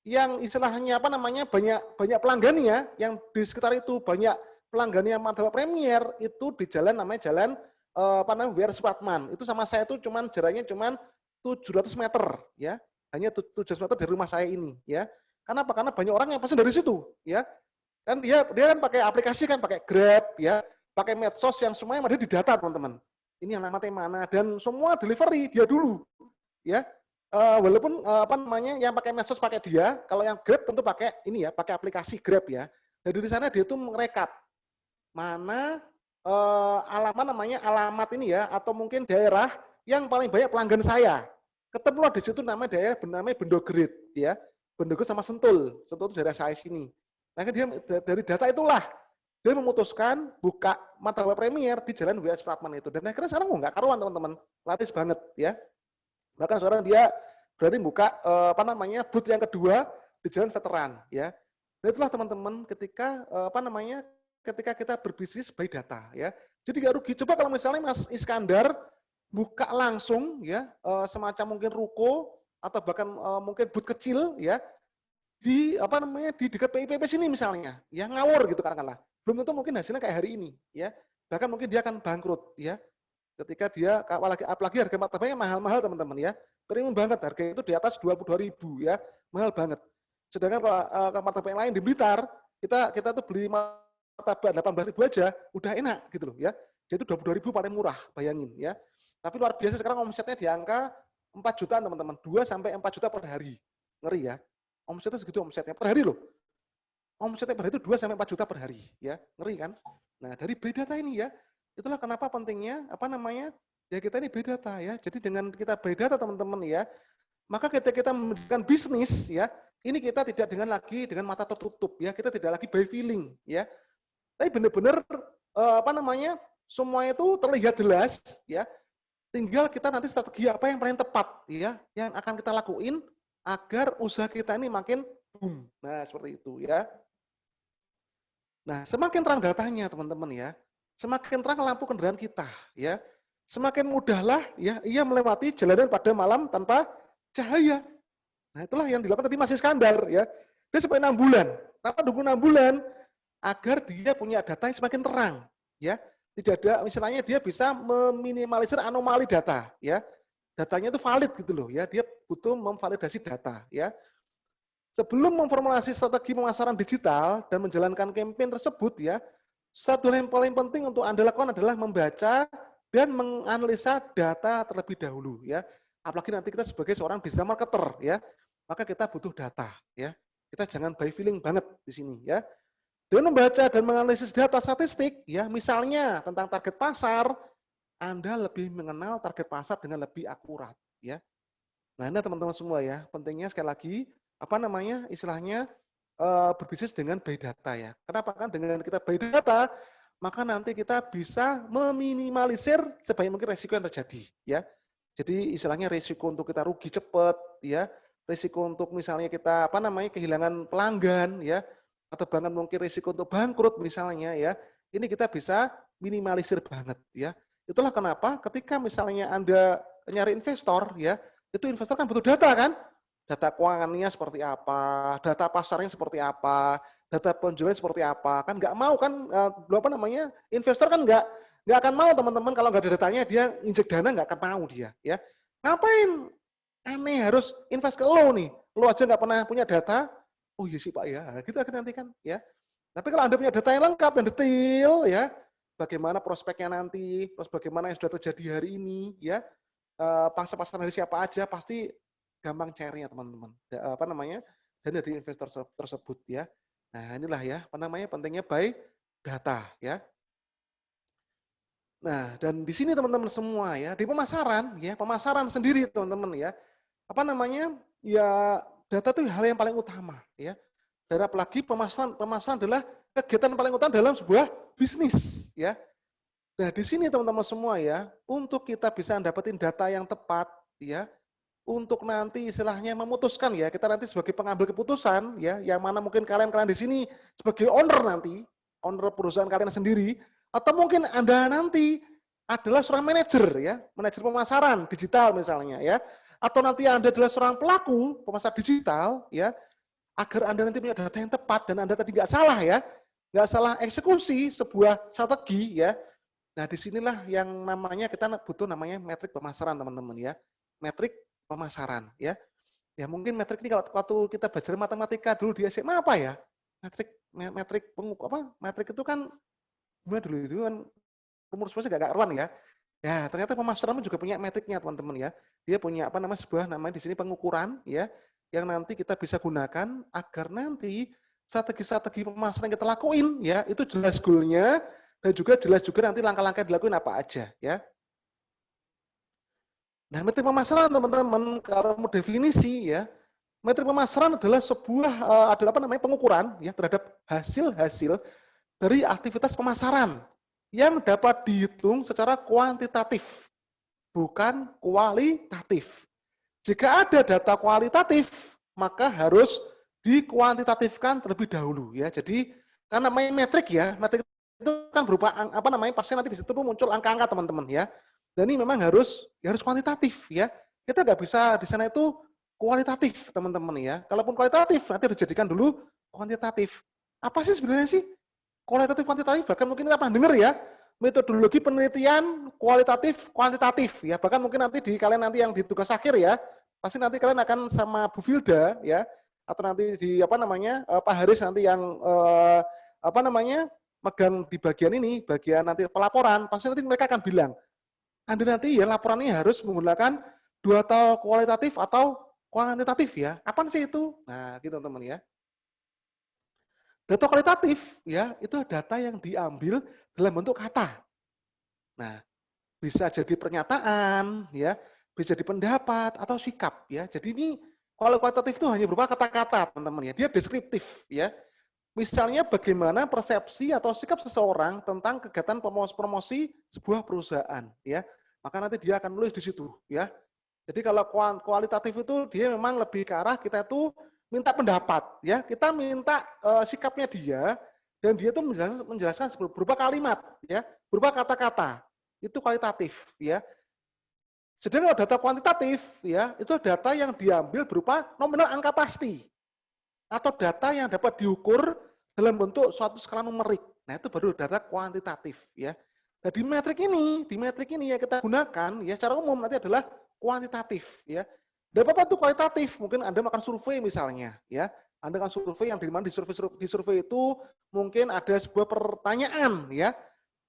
Speaker 1: yang istilahnya apa namanya banyak pelanggannya, yang di sekitar itu banyak pelanggannya martabak Premier itu di jalan namanya jalan W.R. Supratman. Itu sama saya itu jaraknya cuma 700 meter, ya, hanya 700 meter dari rumah saya ini, ya. Kenapa? Karena banyak orang yang pesan dari situ, ya. Kan dia kan pakai aplikasi kan, pakai Grab, ya, pakai medsos yang semuanya ada di data teman-teman. Ini alamatnya mana dan semua delivery dia dulu, ya. Walaupun apa namanya yang pakai medsos pakai dia, kalau yang Grab tentu pakai ini ya, pakai aplikasi Grab ya. Jadi di sana dia tuh merekap mana alamat ini ya, atau mungkin daerah yang paling banyak pelanggan saya. Ketemulah di situ namanya Bendogrit ya. Bendogrit sama Sentul itu daerah saya sini. Nah, dia dari data itulah dia memutuskan buka martabak Premier di Jalan W.R. Supratman itu. Dan akhirnya sekarang nggak karuan teman-teman, laris banget ya. Bahkan sekarang dia berani buka booth yang kedua di Jalan Veteran ya. Dan itulah teman-teman ketika ketika kita berbisnis by data ya. Jadi nggak rugi. Coba kalau misalnya Mas Iskandar buka langsung ya semacam mungkin ruko atau bahkan mungkin booth kecil ya di di dekat PIPP sini misalnya ya, ngawur gitu katakanlah, belum tentu mungkin hasilnya kayak hari ini ya, bahkan mungkin dia akan bangkrut ya ketika dia apalagi harga martabaknya mahal-mahal teman-teman ya, premium banget, harga itu di atas 22.000 ya, mahal banget. Sedangkan kalau martabak yang lain di Blitar kita tuh beli martabak 18.000 aja udah enak gitu loh ya, dia itu 22.000 paling murah, bayangin ya. Tapi luar biasa sekarang omsetnya di angka 4 jutaan teman-teman, 2 sampai 4 juta per hari. Ngeri ya. Omsetnya segitu omsetnya per hari loh. Omsetnya per hari itu 2 sampai 4 juta per hari ya. Ngeri kan? Nah, dari big data ini ya, itulah kenapa pentingnya ya kita ini big data ya. Jadi dengan kita big data teman-teman ya, maka ketika kita melakukan bisnis ya, ini kita tidak dengan mata tertutup ya, kita tidak lagi by feeling ya. Tapi benar-benar semua itu terlihat jelas ya. Tinggal kita nanti strategi apa yang paling tepat ya, yang akan kita lakuin agar usaha kita ini makin boom. Nah, seperti itu ya. Nah, semakin terang datanya teman-teman ya, semakin terang lampu kendaraan kita ya, semakin mudahlah ya ia melewati jalanan pada malam tanpa cahaya. Nah, itulah yang dilakukan tadi Mas Iskandar ya. Dia sampai 6 bulan. Kenapa nunggu 6 bulan? Agar dia punya data yang semakin terang ya. Tidak ada, misalnya dia bisa meminimalisir anomali data, ya. Datanya itu valid gitu loh, ya. Dia butuh memvalidasi data, ya. Sebelum memformulasi strategi pemasaran digital dan menjalankan campaign tersebut, ya, satu hal yang paling penting untuk Anda lakukan adalah membaca dan menganalisa data terlebih dahulu, ya. Apalagi nanti kita sebagai seorang digital marketer, ya, maka kita butuh data, ya. Kita jangan by feeling banget di sini, ya. Dengan membaca dan menganalisis data statistik, ya misalnya tentang target pasar, Anda lebih mengenal target pasar dengan lebih akurat, ya. Nah, ini teman-teman semua ya, pentingnya sekali lagi, apa namanya, istilahnya berbisnis dengan by data ya. Kenapa? Kan dengan kita by data, maka nanti kita bisa meminimalisir sebanyak mungkin resiko yang terjadi, ya. Jadi istilahnya resiko untuk kita rugi cepat, ya, resiko untuk misalnya kita apa namanya kehilangan pelanggan, ya, atau bahkan mungkin resiko untuk bangkrut misalnya, ya. Ini kita bisa minimalisir banget, ya. Itulah kenapa ketika misalnya Anda nyari investor, ya, itu investor kan butuh data kan? Data keuangannya seperti apa, data pasarnya seperti apa, data penjualan seperti apa. Kan nggak mau kan, apa namanya, investor kan nggak akan mau teman-teman kalau nggak ada datanya dia injek dana nggak akan mau dia. Ya ngapain? Aneh harus invest ke lo nih. Lo aja nggak pernah punya data. Oh iya sih Pak ya, gitu akan nanti kan ya. Tapi kalau Anda punya data yang lengkap, yang detail ya, bagaimana prospeknya nanti, terus bagaimana yang sudah terjadi hari ini ya, pasar-pasar dari siapa aja pasti gampang cairnya teman-teman. Apa namanya? Dan dari investor tersebut ya. Nah, inilah ya, apa namanya? Pentingnya by data ya. Nah, dan di sini teman-teman semua ya, di pemasaran ya, pemasaran sendiri teman-teman ya. Apa namanya? Ya data itu hal yang paling utama ya. Dan apalagi pemasaran adalah kegiatan paling utama dalam sebuah bisnis ya. Nah, di sini teman-teman semua ya, untuk kita bisa dapetin data yang tepat ya, untuk nanti istilahnya memutuskan ya, kita nanti sebagai pengambil keputusan ya, yang mana mungkin kalian di sini sebagai owner nanti, owner perusahaan kalian sendiri, atau mungkin Anda nanti adalah seorang manajer ya, manajer pemasaran digital misalnya ya, atau nanti Anda adalah seorang pelaku pemasar digital ya, agar Anda nanti punya data yang tepat dan Anda tadi nggak salah ya, nggak salah eksekusi sebuah strategi ya. Nah, disinilah yang namanya kita butuh namanya metrik pemasaran teman-teman ya, metrik pemasaran ya. Ya mungkin metrik ini kalau waktu kita belajar matematika dulu di SMA apa ya? Metrik metrik itu kan gimana dulu itu kan rumus-rumusnya gak karuan ya. Ya, ternyata pemasaran juga punya metriknya teman-teman ya. Dia punya apa namanya sebuah namanya di sini pengukuran ya yang nanti kita bisa gunakan agar nanti strategi-strategi pemasaran yang kita lakuin ya itu jelas goalnya dan juga jelas juga nanti langkah-langkah dilakuin apa aja ya. Nah, metrik pemasaran teman-teman kalau mau definisi ya, metrik pemasaran adalah sebuah adalah apa namanya pengukuran ya terhadap hasil-hasil dari aktivitas pemasaran yang dapat dihitung secara kuantitatif, bukan kualitatif. Jika ada data kualitatif, maka harus dikuantitatifkan terlebih dahulu ya. Jadi kan namanya metrik ya, metrik itu kan berupa apa namanya pasti nanti di situ muncul angka-angka teman-teman ya. Dan ini memang harus kuantitatif ya. Kita nggak bisa di sana itu kualitatif teman-teman ya. Kalaupun kualitatif nanti dijadikan dulu kuantitatif. Apa sih sebenarnya sih kualitatif kuantitatif? Bahkan mungkin kita pernah dengar ya metodologi penelitian kualitatif kuantitatif ya. Bahkan mungkin nanti di kalian nanti yang di tugas akhir ya pasti nanti kalian akan sama Bu Filda ya atau nanti di apa namanya Pak Haris nanti yang apa namanya megang di bagian ini bagian nanti pelaporan pasti nanti mereka akan bilang Anda nanti ya laporannya harus menggunakan data kualitatif atau kuantitatif ya. Apa sih itu? Nah, gitu teman-teman ya. Data kualitatif ya, itu data yang diambil dalam bentuk kata. Nah, bisa jadi pernyataan ya, bisa jadi pendapat atau sikap ya. Jadi ini kalau kualitatif itu hanya berupa kata-kata, teman-teman ya. Dia deskriptif ya. Misalnya bagaimana persepsi atau sikap seseorang tentang kegiatan promosi sebuah perusahaan ya. Maka nanti dia akan menulis di situ ya. Jadi kalau kualitatif itu dia memang lebih ke arah kita itu minta pendapat ya. Kita minta sikapnya dia dan dia itu menjelaskan berupa kalimat ya, berupa kata-kata. Itu kualitatif ya. Sedangkan kalau data kuantitatif ya, itu data yang diambil berupa nominal angka pasti atau data yang dapat diukur dalam bentuk suatu skala numerik. Nah, itu baru data kuantitatif ya. Nah, di metrik ini yang kita gunakan ya secara umum nanti adalah kuantitatif ya. Dan apa itu kualitatif? Mungkin Anda makan survei misalnya ya. Anda kan survei yang di mana di survei itu mungkin ada sebuah pertanyaan ya.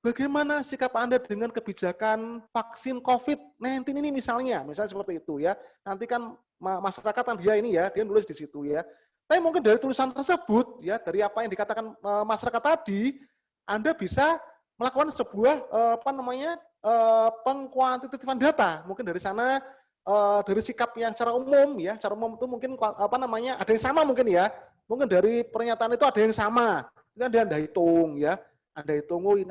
Speaker 1: Bagaimana sikap Anda dengan kebijakan vaksin COVID-19 ini misalnya seperti itu ya. Nanti kan masyarakat kan dia ini ya, dia nulis di situ ya. Tapi mungkin dari tulisan tersebut, ya dari apa yang dikatakan masyarakat tadi, Anda bisa melakukan sebuah pengkuantitatifan data. Mungkin dari sana dari sikap yang secara umum ya, secara umum itu mungkin ada yang sama mungkin ya. Mungkin dari pernyataan itu ada yang sama. Itu kan Anda hitung ya. Anda hitungin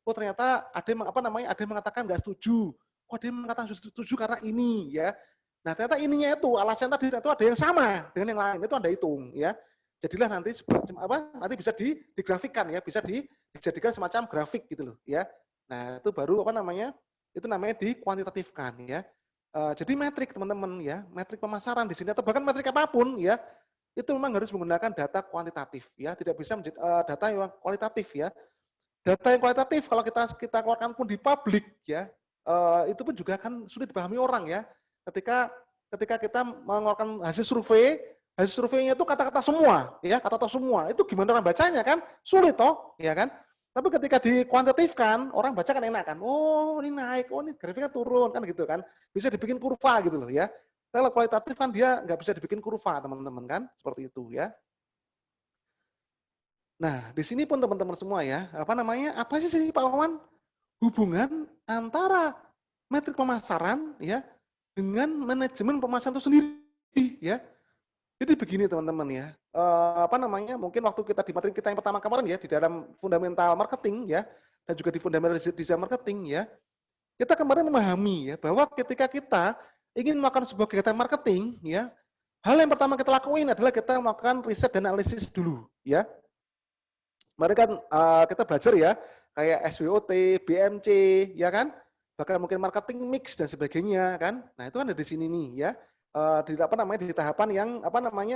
Speaker 1: oh ternyata ada yang ada yang mengatakan nggak setuju. Oh ada yang mengatakan setuju karena ini ya. Nah, ternyata ininya itu alasan tadi itu ada yang sama dengan yang lain. Itu Anda hitung ya. Jadilah nanti nanti bisa digrafikkan ya, bisa dijadikan semacam grafik gitu loh ya. Nah, itu baru itu namanya dikuantitatifkan ya. Jadi metrik teman-teman ya, metrik pemasaran di sini atau bahkan metrik apapun ya, itu memang harus menggunakan data kuantitatif ya, tidak bisa menjadi data yang kualitatif ya. Data yang kualitatif kalau kita keluarkan pun di publik ya, itu pun juga kan sulit dipahami orang ya. Ketika kita mengeluarkan hasil surveinya itu kata-kata semua ya, kata-kata semua. Itu gimana orang bacanya kan? Sulit toh, ya kan? Tapi ketika dikuantitatifkan, orang baca kan enak kan. Oh, ini naik, oh ini grafiknya turun kan gitu kan. Bisa dibikin kurva gitu loh ya. Kalau kualitatif kan dia nggak bisa dibikin kurva, teman-teman kan? Seperti itu ya. Nah, di sini pun teman-teman semua ya, apa sih Pak Wawan? Hubungan antara metrik pemasaran ya dengan manajemen pemasaran itu sendiri ya. Jadi begini teman-teman ya, mungkin waktu kita di materi kita yang pertama kemarin ya, di dalam fundamental marketing ya, dan juga di fundamental design marketing ya, kita kemarin memahami ya, bahwa ketika kita ingin melakukan sebuah kegiatan marketing ya, hal yang pertama kita lakuin adalah kita melakukan riset dan analisis dulu ya. Kemarin kan kita belajar ya, kayak SWOT, BMC, ya kan, bahkan mungkin marketing mix dan sebagainya kan. Nah itu kan ada di sini nih ya, di tahapan yang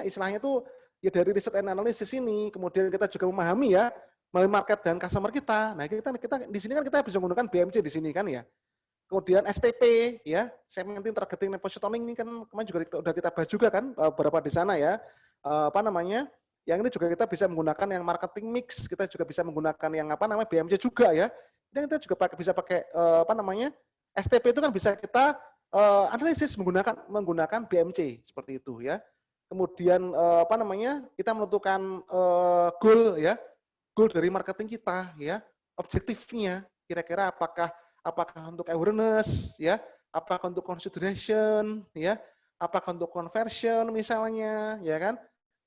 Speaker 1: istilahnya itu ya dari riset and analysis ini, kemudian kita juga memahami ya melalui market dan customer kita. Nah kita di sini kan kita bisa menggunakan BMC di sini kan ya. Kemudian STP ya, segmenting, targeting, dan positioning ini kan kemarin juga sudah kita bahas juga kan beberapa di sana ya. Yang ini juga kita bisa menggunakan yang marketing mix, kita juga bisa menggunakan yang BMC juga ya. Dan kita juga bisa pakai STP itu kan bisa kita analisis menggunakan BMC seperti itu ya. Kemudian kita menentukan goal ya, goal dari marketing kita ya, objektifnya kira-kira apakah untuk awareness ya, apakah untuk consideration ya, apakah untuk conversion misalnya ya kan,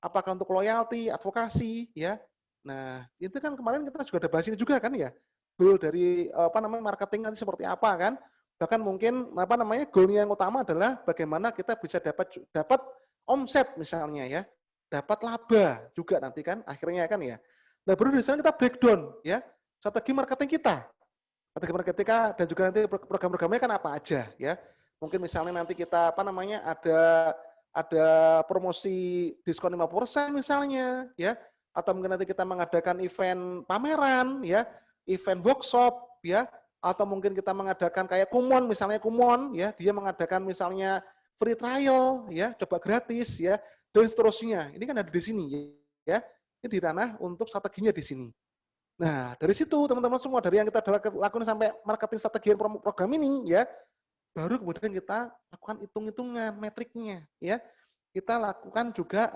Speaker 1: apakah untuk loyalty, advokasi ya. Nah, itu kan kemarin kita juga ada bahas ini juga kan ya. Goal dari marketing nanti seperti apa kan? Bahkan mungkin goalnya yang utama adalah bagaimana kita bisa dapat omset misalnya ya. Dapat laba juga nanti kan akhirnya kan ya. Nah, baru di sana kita breakdown ya. Strategi marketing kita. Strategi marketing dan juga nanti program-programnya kan apa aja ya. Mungkin misalnya nanti kita ada promosi diskon 50% misalnya ya, atau mungkin nanti kita mengadakan event pameran ya, event workshop ya, atau mungkin kita mengadakan kayak Kumon misalnya, ya, dia mengadakan misalnya free trial ya, coba gratis ya, dan seterusnya. Ini kan ada di sini ya. Ini di ranah untuk strateginya di sini. Nah, dari situ teman-teman semua, dari yang kita lakukan sampai marketing strategi program ini ya, baru kemudian kita lakukan hitung-hitungan metriknya ya. Kita lakukan juga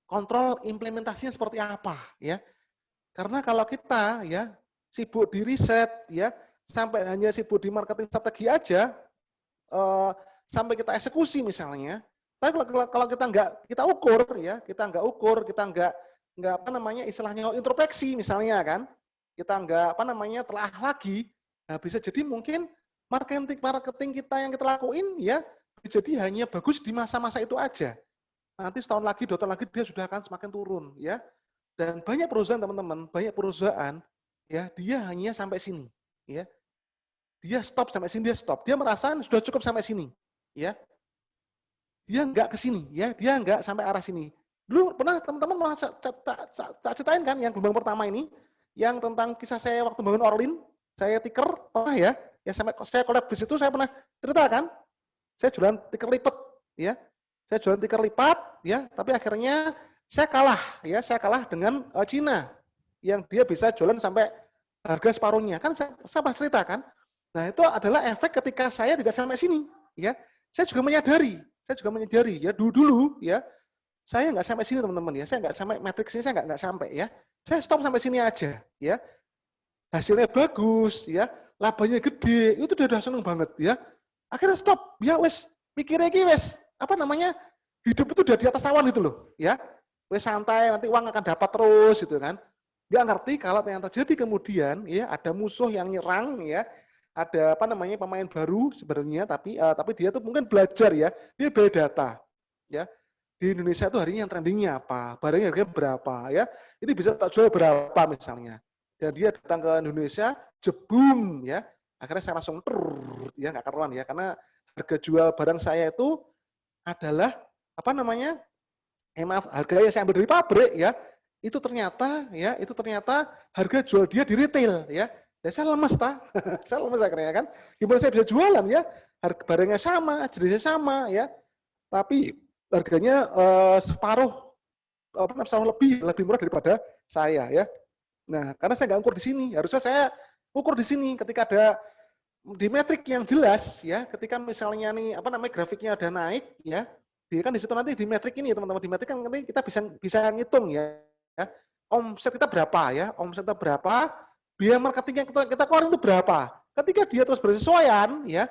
Speaker 1: kontrol implementasinya seperti apa ya. Karena kalau kita ya sibuk di riset ya, sampai hanya sibuk di marketing strategi aja, sampai kita eksekusi misalnya, tapi kalau kita kita istilahnya introspeksi misalnya kan, kita telah lagi, nah bisa jadi mungkin marketing kita yang kita lakuin ya jadi hanya bagus di masa-masa itu aja. Nanti setahun lagi, 2 tahun lagi dia sudah akan semakin turun ya. Dan banyak perusahaan teman-teman, ya dia hanya sampai sini ya. Dia stop sampai sini, dia stop. Dia merasa sudah cukup sampai sini ya. Dia enggak ke sini ya, dia enggak sampai arah sini. Dulu pernah teman-teman malah tak ceritain kan yang gelombang pertama ini, yang tentang kisah saya waktu bangun Orlin, saya tiker pernah ya. Ya sampai saya collab di situ saya pernah cerita kan, saya jualan tiker lipat ya, tapi akhirnya saya kalah dengan Cina yang dia bisa jualan sampai harga separuhnya kan, saya pernah cerita kan. Nah itu adalah efek ketika saya tidak sampai sini ya, saya juga menyadari ya dulu ya, saya nggak sampai sini teman-teman ya, saya nggak sampai matriks ini, saya nggak sampai ya, saya stop sampai sini aja ya. hasilnya bagus, ya, labanya gede, itu dia udah seneng banget, ya. Akhirnya stop, ya wes, mikirnya iki wes, apa namanya, hidup itu udah di atas awan gitu loh, ya. Wes santai, nanti uang akan dapat terus, gitu kan. Nggak ngerti kalau yang terjadi kemudian, ya, ada musuh yang nyerang, ya, ada apa namanya pemain baru sebenarnya, tapi dia tuh mungkin belajar, ya, dia beli data, ya. Di Indonesia itu hari ini yang trendingnya apa, barangnya harganya berapa, ya, ini bisa tak jual berapa misalnya. Dan dia datang ke Indonesia, jebum, ya, akhirnya saya langsung ya nggak karuan ya, karena harga jual barang saya itu adalah apa namanya, maaf, harga yang saya ambil dari pabrik ya, itu ternyata harga jual dia di retail ya. Dan saya lemes saya lemes akhirnya kan. Gimana saya bisa jualan ya? Harga barangnya sama, jenisnya sama ya, tapi harganya separuh lebih murah daripada saya ya. Nah, karena saya nggak ukur di sini, harusnya saya ukur di sini ketika ada di metrik yang jelas ya, ketika misalnya nih apa namanya grafiknya ada naik ya, kan di situ nanti di metrik ini teman-teman, di metrik kan nanti kita bisa ngitung ya, omset kita berapa ya, omset kita berapa, biaya marketing yang kita keluarin itu berapa. Ketika dia terus bersesuaian ya,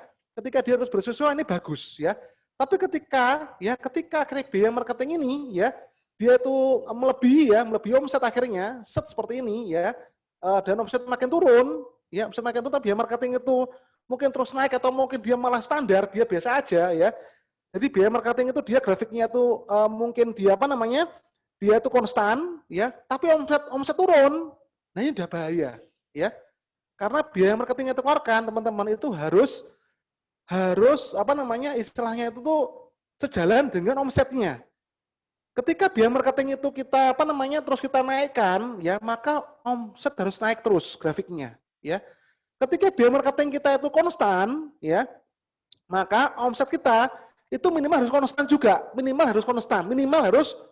Speaker 1: ini bagus ya. Tapi ketika biaya marketing ini ya, dia itu melebihi omset akhirnya, seperti ini ya, dan omset makin turun, ya omset makin turun, biaya marketing itu mungkin terus naik atau mungkin dia malah standar, dia biasa aja ya. Jadi biaya marketing itu dia grafiknya tuh mungkin dia apa namanya, dia itu konstan ya, tapi omset turun. Nah ini udah bahaya ya. Karena biaya marketing yang dikeluarkan teman-teman itu harus apa namanya istilahnya itu tuh sejalan dengan omsetnya. Ketika biaya marketing itu kita apa namanya terus kita naikkan ya, maka omset harus naik terus grafiknya ya. Ketika biaya marketing kita itu konstan ya, maka omset kita itu minimal harus konstan juga, minimal harus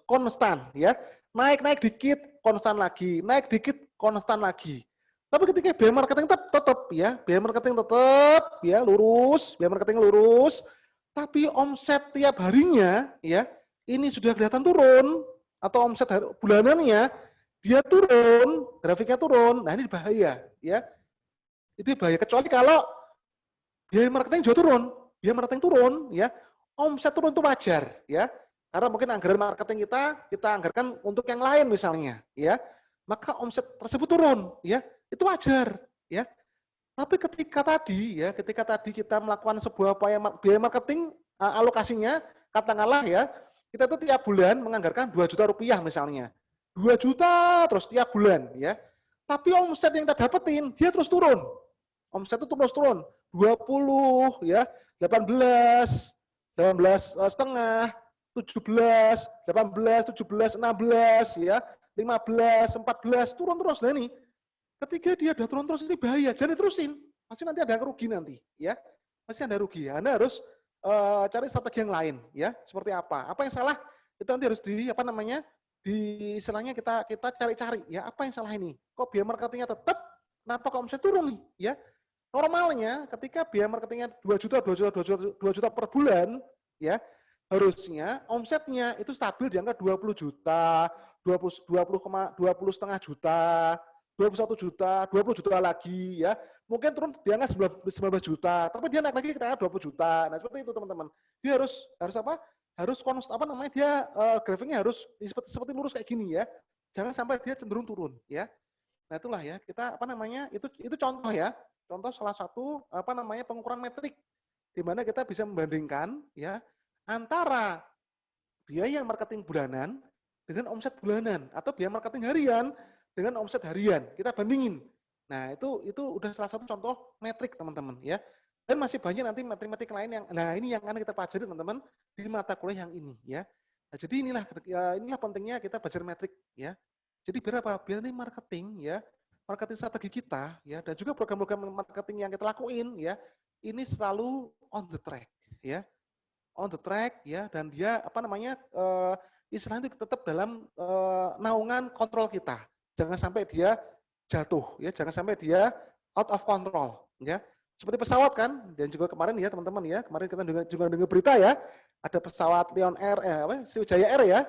Speaker 1: konstan ya. Naik dikit konstan lagi, naik dikit konstan lagi. Tapi ketika biaya marketing tetap ya lurus, biaya marketing lurus, tapi omset tiap harinya ya ini sudah kelihatan turun, atau omset bulanannya dia turun, grafiknya turun. Nah ini bahaya ya. Itu bahaya, kecuali kalau biaya marketing juga biaya marketing turun ya, omset turun itu wajar ya. Karena mungkin anggaran marketing kita anggarkan untuk yang lain misalnya ya. Maka omset tersebut turun ya. Itu wajar ya. Tapi ketika tadi kita melakukan sebuah biaya marketing alokasinya katakanlah ya, kita itu tiap bulan menganggarkan 2 juta rupiah misalnya. 2 juta terus tiap bulan ya. Tapi omset yang kita dapetin dia terus turun. Omset itu terus turun. 20 ya, 18 setengah, 17, 18, 17, 16 ya, 15, 14 turun terus. Nah ini ketika dia udah turun terus ini bahaya, jangan diterusin. Pasti nanti ada rugi nanti, ya. Pasti ada rugi. Anda harus cari strategi yang lain, ya. Seperti apa? Apa yang salah? Itu nanti harus istilahnya kita cari-cari, ya. Apa yang salah ini? Kok biaya marketingnya tetap? Kenapa kok omset turun nih? Ya. Normalnya ketika biaya marketingnya 2 juta per bulan, ya. Harusnya omsetnya itu stabil di angka 20 juta, 20 setengah juta, 21 juta, 20 juta lagi ya. Mungkin turun di angka 19 juta, tapi dia naik lagi ke angka 20 juta. Nah, seperti itu teman-teman. Dia harus apa? Harus dia grafiknya harus seperti lurus kayak gini ya. Jangan sampai dia cenderung turun ya. Nah, itulah ya. Kita itu contoh ya. Contoh salah satu pengukuran metrik di mana kita bisa membandingkan ya antara biaya marketing bulanan dengan omset bulanan atau biaya marketing harian dengan omset harian, kita bandingin. Nah, itu udah salah satu contoh metrik, teman-teman, ya. Dan masih banyak nanti metrik-metrik lain ini yang akan kita pelajari, teman-teman, di mata kuliah yang ini, ya. Nah, jadi inilah pentingnya kita belajar metrik, ya. Jadi biar apa? Biar ini marketing, ya, marketing strategi kita, ya, dan juga program-program marketing yang kita lakuin, ya, ini selalu on the track, ya. On the track, ya, dan dia istilahnya itu tetap dalam naungan kontrol kita. Jangan sampai dia jatuh, ya, jangan sampai dia out of control, ya. Seperti pesawat kan, dan juga kemarin ya teman-teman ya, kemarin kita juga dengar berita ya, ada pesawat Lion Air, Sriwijaya Air ya,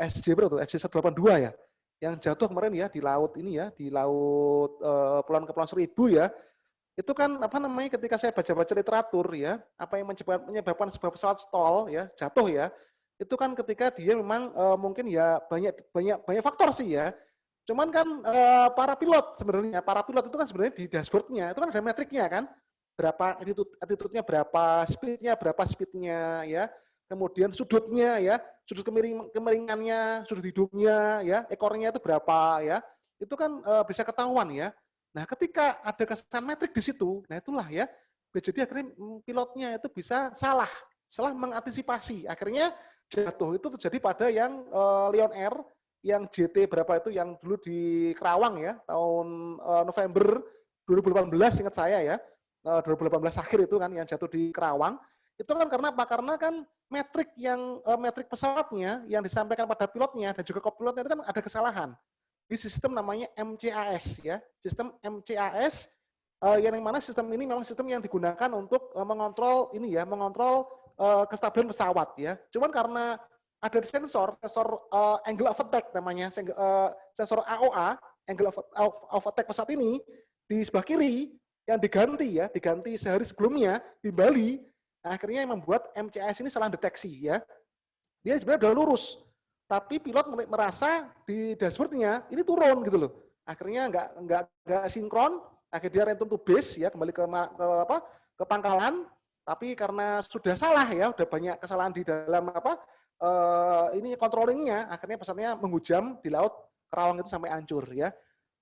Speaker 1: SJ berapa tuh? SJ182 ya. yang jatuh kemarin ya di laut ini ya, di laut Kepulauan Seribu ya. Itu kan apa namanya ketika saya baca-baca literatur ya, apa yang menyebabkan sebuah pesawat stall ya, jatuh ya. Itu kan ketika dia memang mungkin ya banyak faktor sih ya. Cuman kan para pilot sebenarnya, para pilot itu kan sebenarnya di dashboardnya itu kan ada metriknya kan, berapa attitude-nya berapa speednya ya, kemudian sudutnya ya, sudut kemiringannya, sudut hidungnya ya, ekornya itu berapa ya, itu kan bisa ketahuan ya. Nah ketika ada kesalahan metrik di situ, nah itulah ya, jadi akhirnya pilotnya itu bisa salah mengantisipasi, akhirnya jatuh itu terjadi pada yang Lion Air yang JT berapa itu yang dulu di Kerawang ya tahun November 2018 ingat saya ya 2018 akhir itu kan yang jatuh di Kerawang itu kan karena apa? Karena kan metrik pesawatnya yang disampaikan pada pilotnya dan juga kopilotnya itu kan ada kesalahan di sistem namanya MCAS ya sistem MCAS yang mana sistem ini memang sistem yang digunakan untuk mengontrol ini ya mengontrol kestabilan pesawat ya cuman karena ada sensor angle of attack namanya, sensor AOA, angle of attack pesawat ini di sebelah kiri yang diganti sehari sebelumnya di Bali, akhirnya yang membuat MCAS ini salah deteksi ya. Dia sebenarnya udah lurus, tapi pilot merasa di dashboardnya ini turun gitu loh. Akhirnya nggak sinkron, akhirnya dia return to base ya kembali ke pangkalan, tapi karena sudah salah ya, udah banyak kesalahan di dalam ini controllingnya, akhirnya pesawatnya menghujam di laut Kerawang itu sampai hancur ya.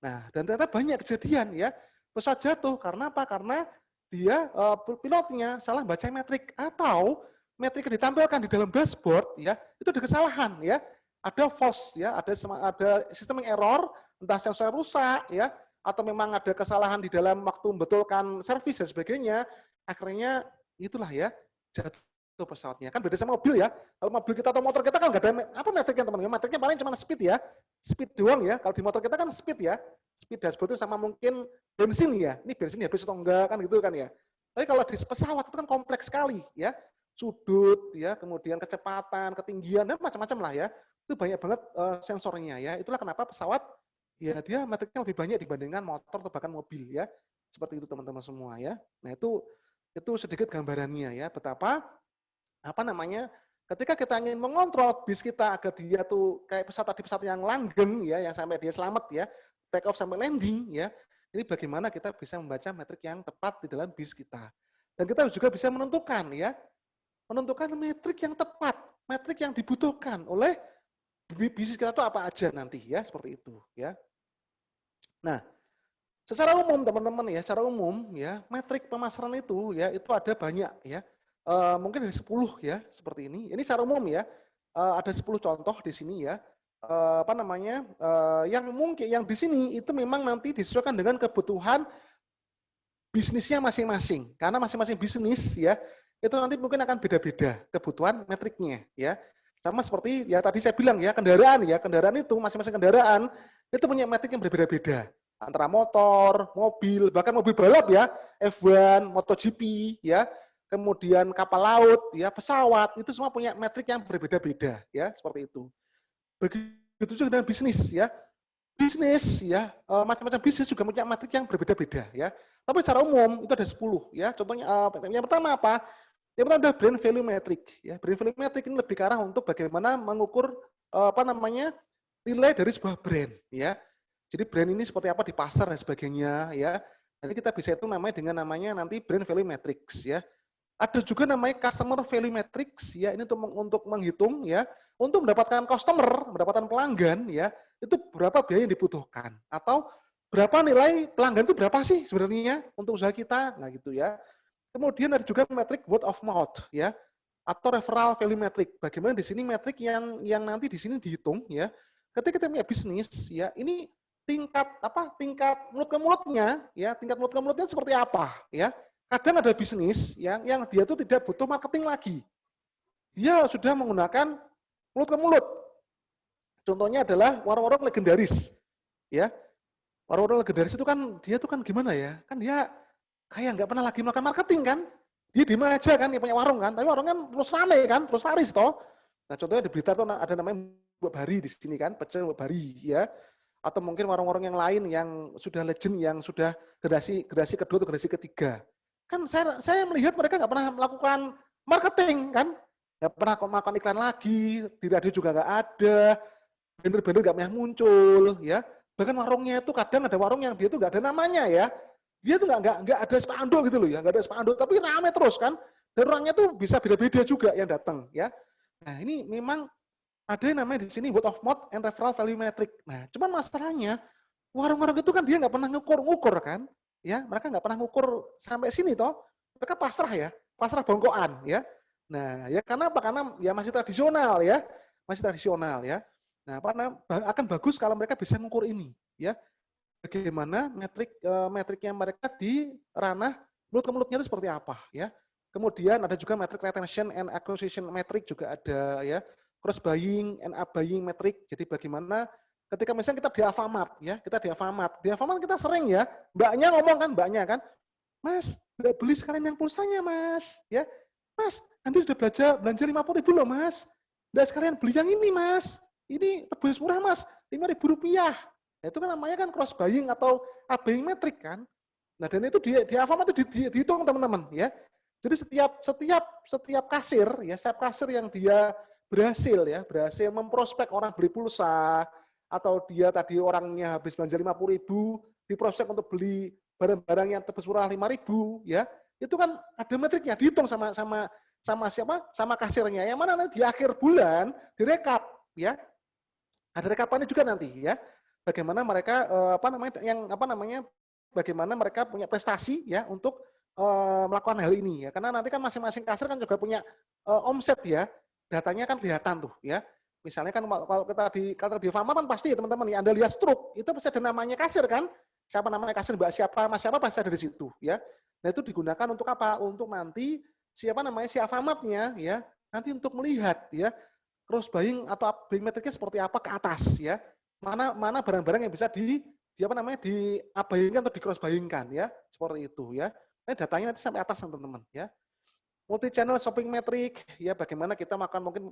Speaker 1: Nah, dan ternyata banyak kejadian ya, pesawat jatuh karena apa? Karena dia pilotnya salah baca metrik atau metrik yang ditampilkan di dalam dashboard ya, itu ada kesalahan ya. Ada false ya, ada system error, entah sensor rusak ya, atau memang ada kesalahan di dalam waktu membetulkan servis dan sebagainya. Akhirnya itulah ya, jatuh pesawatnya kan beda sama mobil ya. Kalau mobil kita atau motor kita kan nggak ada apa metriknya teman-teman. Metriknya paling cuma speed ya, speed doang ya. Kalau di motor kita kan speed ya, speed dashboard itu sama mungkin bensin ya. Ini bensin habis atau enggak kan gitu kan ya. Tapi kalau di pesawat itu kan kompleks sekali ya, sudut ya, kemudian kecepatan, ketinggian dan macam-macam lah ya. Itu banyak banget sensornya ya. Itulah kenapa pesawat ya dia metriknya lebih banyak dibandingkan motor atau bahkan mobil ya. Seperti itu teman-teman semua ya. Nah itu sedikit gambarannya ya betapa apa namanya ketika kita ingin mengontrol bis kita agar dia tuh kayak pesawat yang langgeng ya yang sampai dia selamat ya take off sampai landing ya ini bagaimana kita bisa membaca metrik yang tepat di dalam bis kita dan kita juga bisa menentukan metrik yang tepat metrik yang dibutuhkan oleh bis kita tuh apa aja nanti ya seperti itu ya. Nah secara umum teman-teman ya secara umum ya metrik pemasaran itu ya itu ada banyak ya. Mungkin dari 10 ya seperti ini. Ini secara umum ya. Ada 10 contoh di sini ya. Yang mungkin yang di sini itu memang nanti disesuaikan dengan kebutuhan bisnisnya masing-masing. Karena masing-masing bisnis ya itu nanti mungkin akan beda-beda kebutuhan metriknya ya. Sama seperti ya tadi saya bilang ya kendaraan itu masing-masing kendaraan itu punya metrik yang berbeda-beda antara motor, mobil, bahkan mobil balap ya, F1, MotoGP ya. Kemudian kapal laut, ya pesawat, itu semua punya metrik yang berbeda-beda, ya seperti itu. Begitu juga dengan bisnis, ya. Bisnis, ya macam-macam bisnis juga punya metrik yang berbeda-beda, ya. Tapi secara umum itu ada 10, ya. Contohnya yang pertama apa? Yang pertama adalah brand value metric, ya. Brand value metric ini lebih ke arah untuk bagaimana mengukur nilai dari sebuah brand, ya. Jadi brand ini seperti apa di pasar dan sebagainya, ya. Jadi kita bisa itu dengan namanya nanti brand value metrics, ya. Ada juga namanya customer value metrics ya ini untuk menghitung ya untuk mendapatkan mendapatkan pelanggan ya itu berapa biaya yang dibutuhkan atau berapa nilai pelanggan itu berapa sih sebenarnya untuk usaha kita nah gitu ya. Kemudian ada juga metrik word of mouth ya atau referral value metric. Bagaimana di sini metrik yang nanti di sini dihitung ya. Ketika kita punya bisnis ya ini tingkat mulut ke mulutnya ya tingkat mulut ke mulutnya seperti apa ya. Kadang ada bisnis yang dia tuh tidak butuh marketing lagi. Dia sudah menggunakan mulut ke mulut. Contohnya adalah warung-warung legendaris. Ya. Warung-warung legendaris itu kan dia tuh kan gimana ya? Kan dia kayak nggak pernah lagi melakukan marketing kan. Dia diem aja kan, dia punya warung kan. Tapi warung kan terus rame kan, terus laris toh. Nah contohnya di Blitar tuh ada namanya Mbak Bari di sini kan, pecel Mbak Bari ya. Atau mungkin warung-warung yang lain yang sudah legend, yang sudah generasi kedua atau generasi ketiga. Kan saya melihat mereka nggak pernah melakukan marketing kan, nggak pernah melakukan iklan lagi, di radio juga nggak ada, banner-banner nggak pernah muncul ya. Bahkan warungnya itu kadang ada warung yang dia itu nggak ada namanya ya. Dia tuh nggak ada spanduk gitu loh ya, nggak ada spanduk, tapi rame terus kan. Dan orangnya tuh bisa beda-beda juga yang datang ya. Nah ini memang ada yang namanya di sini word of mouth and referral value metric. Nah cuman masalahnya warung-warung itu kan dia nggak pernah ngukur kan, ya mereka nggak pernah ngukur sampai sini toh. Mereka pasrah ya, pasrah bongkoan ya. Nah ya karena apa? Karena ya masih tradisional ya, masih tradisional ya. Nah akan bagus kalau mereka bisa ngukur ini ya. Bagaimana metriknya mereka di ranah mulut ke mulutnya itu seperti apa ya. Kemudian ada juga metrik retention and acquisition metric juga ada ya. Cross buying and up buying metric. Jadi bagaimana ketika misalnya kita di Alfamart ya, di Alfamart kita sering ya, mbaknya ngomong kan, Mas, beli sekalian yang pulsanya Mas, ya. Mas, Anda sudah belanja 50.000 loh Mas. Nggak sekalian beli yang ini Mas. Ini tebus murah Mas, Rp5.000. Nah, itu kan namanya kan cross buying atau up buying metric kan. Nah, dan itu di Alfamart itu dihitung teman-teman ya. Jadi setiap kasir ya, setiap kasir yang dia berhasil memprospek orang beli pulsa, atau dia tadi orangnya habis belanja 50.000, diprospek untuk beli barang-barang yang tebus murah 5.000 ya. Itu kan ada metriknya, dihitung sama siapa? Sama kasirnya. Yang mana nanti di akhir bulan direkap ya. Ada rekapannya juga nanti ya. Bagaimana mereka bagaimana mereka punya prestasi ya untuk melakukan hal ini ya. Karena nanti kan masing-masing kasir kan juga punya omset ya. Datanya kan kelihatan tuh ya. Misalnya kan kalau kita di Alfamart kan pasti ya teman-teman ya, Anda lihat struk, itu pasti ada namanya kasir kan. Siapa namanya kasir, Mbak siapa, Mas siapa pasti ada di situ ya. Nah, itu digunakan untuk apa? Untuk nanti si Alfamart-nya ya, nanti untuk melihat ya cross buying atau buying metriknya seperti apa ke atas ya. Mana barang-barang yang bisa diabaikan atau di cross buyingkan ya, seperti itu ya. Nah, datanya nanti sampai atas teman-teman ya. Multi channel shopping metric ya, bagaimana kita makan mungkin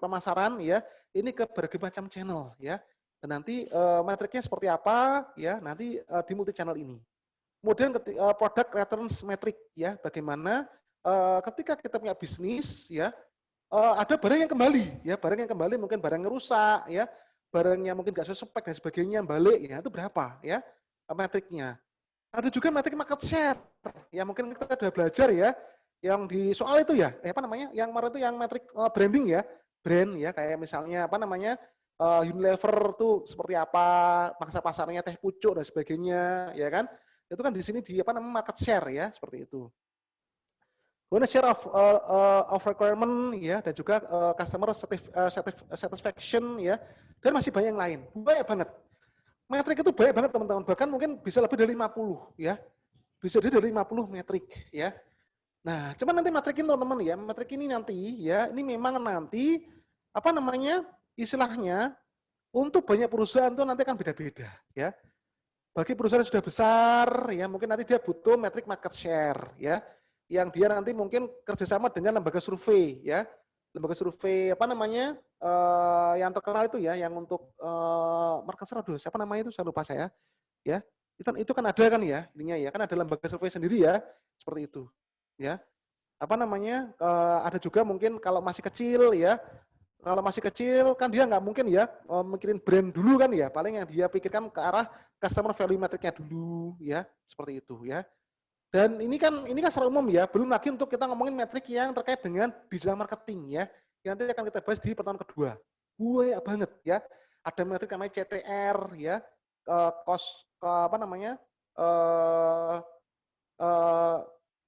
Speaker 1: pemasaran ya, ini ke berbagai macam channel ya. Dan nanti metriknya seperti apa ya, nanti di multi channel ini. Kemudian product returns metric ya, bagaimana ketika kita punya bisnis ya, ada barang yang kembali ya, mungkin barang yang rusak ya, barangnya mungkin nggak sesuai spek dan sebagainya, balik ya, itu berapa ya metriknya. Ada juga metrik market share ya, mungkin kita sudah belajar ya yang di soal itu ya, yang kemarin itu yang metrik branding ya, brand ya, kayak misalnya Unilever tuh seperti apa, mangsa pasarnya teh pucuk dan sebagainya ya kan. Itu kan di sini di market share ya, seperti itu. Kemudian share of requirement ya, dan juga customer satisfaction ya, dan masih banyak yang lain. Banyak banget. Metrik itu banyak banget teman-teman, bahkan mungkin bisa lebih dari 50 ya. Bisa dari 50 metrik ya. Nah, cuman nanti metrik ini teman-teman ya, metrik ini nanti ya, ini memang nanti istilahnya untuk banyak perusahaan itu nanti akan beda-beda ya. Bagi perusahaan yang sudah besar ya, mungkin nanti dia butuh metrik market share ya, yang dia nanti mungkin kerjasama dengan lembaga survei ya, lembaga survei yang terkenal itu ya, yang untuk market share, siapa namanya itu saya lupa saya ya. Itu kan ada kan ya, ininya ya, kan ada lembaga survei sendiri ya, seperti itu ya. Ada juga mungkin kalau masih kecil ya, kan dia nggak mungkin ya mikirin brand dulu kan ya, paling yang dia pikirkan ke arah customer value metriknya dulu ya, seperti itu ya. Dan ini kan secara umum ya, belum lagi untuk kita ngomongin metrik yang terkait dengan digital marketing ya, yang nanti akan kita bahas di pertemuan kedua. Banyak banget ya, ada metrik namanya CTR ya,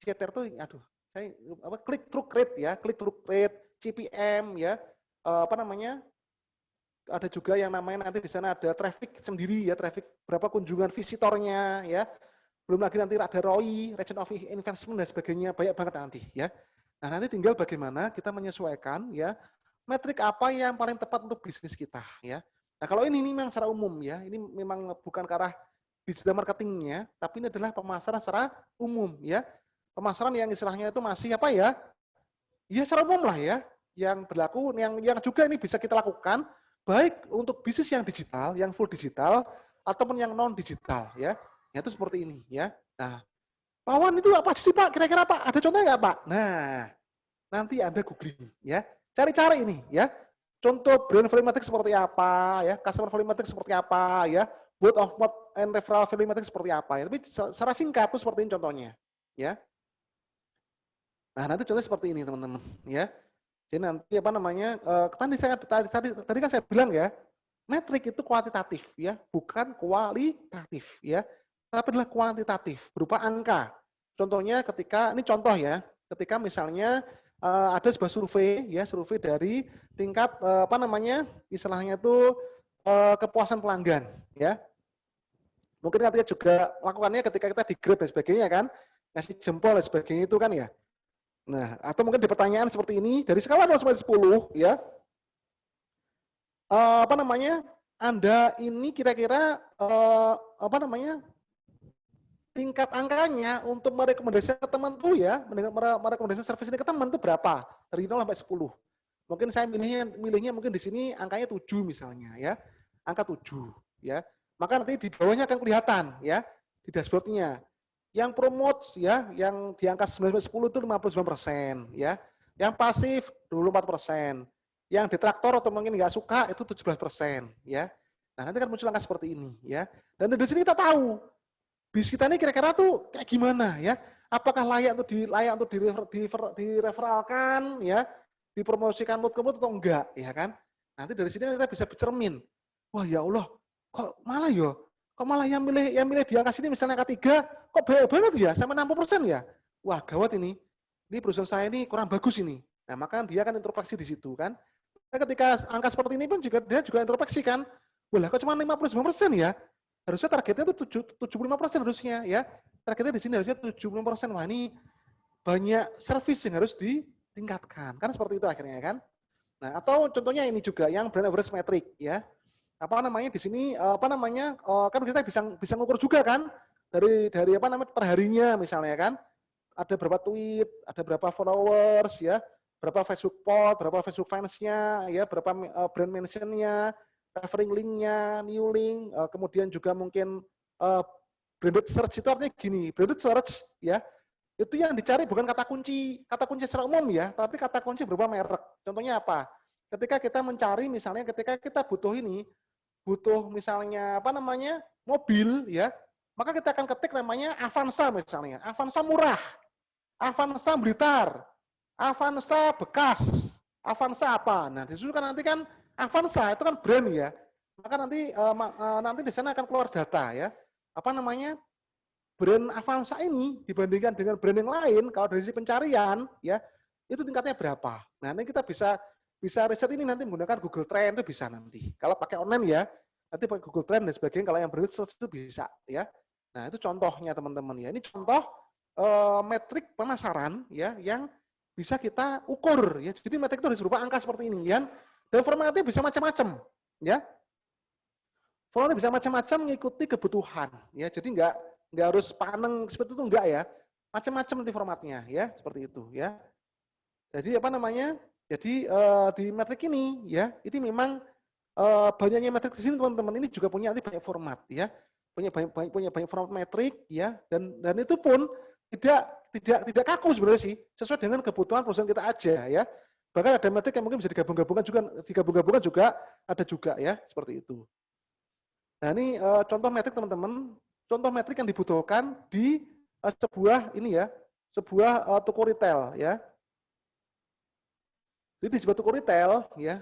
Speaker 1: CTR tuh click through rate ya, CPM ya, ada juga yang namanya nanti di sana ada traffic sendiri ya, traffic berapa kunjungan visitornya ya. Belum lagi nanti ada ROI, return of investment dan sebagainya, banyak banget nanti ya. Nah, nanti tinggal bagaimana kita menyesuaikan ya, metrik apa yang paling tepat untuk bisnis kita ya. Nah, kalau ini memang secara umum ya, ini memang bukan ke arah digital marketingnya, tapi ini adalah pemasaran secara umum ya. Pemasaran yang istilahnya itu masih ya secara umum lah ya, yang berlaku, yang juga ini bisa kita lakukan baik untuk bisnis yang digital, yang full digital, ataupun yang non digital ya. Itu seperti ini ya. Nah, Pak Wan itu apa sih Pak? Kira-kira Pak ada contohnya nggak Pak? Nah, nanti Anda googling ya. Cari-cari ini ya. Contoh brand volumetric seperti apa ya, customer volumetric seperti apa ya, word of mouth and referral volumetric seperti apa ya. Tapi secara singkat tuh seperti ini contohnya ya. Nah, nanti contohnya seperti ini teman-teman ya. Jadi nanti apa namanya? Tadi kan saya bilang ya, metrik itu kuantitatif ya, bukan kualitatif ya, tapi adalah kuantitatif berupa angka. Contohnya ketika ini contoh ya, ketika misalnya ada sebuah survei ya, survei dari tingkat apa namanya? Istilahnya itu kepuasan pelanggan ya. Mungkin ketika juga lakukannya ketika kita di Grab dan sebagainya kan, ngasih jempol dan sebagainya itu kan ya. Nah, atau mungkin di pertanyaan seperti ini, dari skala 0 sampai 10, ya, apa namanya, Anda ini kira-kira, apa namanya, tingkat angkanya untuk merekomendasikan ke teman tuh ya, merekomendasikan service ini ke teman itu berapa? Dari 0 sampai 10. Mungkin saya milihnya mungkin di sini angkanya 7 misalnya, ya, angka 7, ya. Maka nanti di bawahnya akan kelihatan, ya, di dashboardnya. Yang promote ya, yang di angka 9-10 itu 59%, ya. Yang pasif 24%. Yang detraktor atau mungkin nggak suka itu 17%, ya. Nah, nanti kan muncul angka seperti ini, ya. Dan dari sini kita tahu bis kita ini kira-kira tuh kayak gimana, ya. Apakah layak untuk direferalkan, ya, dipromosikan mood ke mood atau enggak, ya kan? Nanti dari sini kita bisa bercermin. Wah, ya Allah, kok malah ya? Kok malah yang milih di angka sini misalnya angka 3, kok banyak banget ya, sampai 60% ya? Wah, gawat ini. Ini perusahaan saya ini kurang bagus ini. Nah, maka dia akan introspeksi di situ kan. Nah, ketika angka seperti ini pun juga dia juga introspeksi kan. Wah, kok cuma 59% ya? Harusnya targetnya itu 75% harusnya ya. Targetnya di sini harusnya 75%. Wah, ini banyak service yang harus ditingkatkan. Kan seperti itu akhirnya kan. Nah, atau contohnya ini juga yang brand awareness metric ya. Apa namanya di sini apa namanya kan kita bisa ngukur juga kan dari apa namanya perharinya misalnya kan ada berapa tweet, ada berapa followers ya, berapa Facebook post, berapa Facebook fans-nya ya, berapa brand mention-nya, referring link-nya, new link, kemudian juga mungkin branded search itu artinya gini, branded search ya itu yang dicari bukan kata kunci secara umum ya, tapi kata kunci berupa merek. Contohnya apa? Ketika kita mencari misalnya ketika kita butuh misalnya apa namanya mobil ya, maka kita akan ketik namanya Avanza misalnya, Avanza murah, Avanza Blitar, Avanza bekas, Avanza apa. Nah disitu kan nanti kan Avanza itu kan brand ya, maka nanti di sana akan keluar data ya, apa namanya brand Avanza ini dibandingkan dengan brand yang lain kalau dari sisi pencarian ya itu tingkatnya berapa. Nah ini kita bisa riset ini nanti menggunakan Google Trend itu bisa nanti. Kalau pakai online ya, nanti pakai Google Trend dan sebagainya. Kalau yang research itu bisa ya. Nah itu contohnya teman-teman ya. Ini contoh metrik pemasaran ya yang bisa kita ukur ya. Jadi metrik itu harus berupa angka seperti ini ya. Dan formatnya bisa macam-macam ya. Formatnya bisa macam-macam mengikuti kebutuhan ya. Jadi nggak harus paneng seperti itu enggak ya. Macam-macam nanti formatnya ya seperti itu ya. Jadi apa namanya? Jadi di metrik ini ya, ini memang banyaknya metrik di sini teman-teman ini juga punya nanti banyak format ya, punya banyak format metrik ya, dan itu pun tidak kaku sebenarnya sih, sesuai dengan kebutuhan perusahaan kita aja ya. Bahkan ada metrik yang mungkin bisa digabung-gabungkan juga ada juga ya seperti itu. Nah ini contoh metrik teman-teman, contoh metrik yang dibutuhkan di sebuah ini ya, sebuah toko retail ya. Jadi di sebuah toko retail ya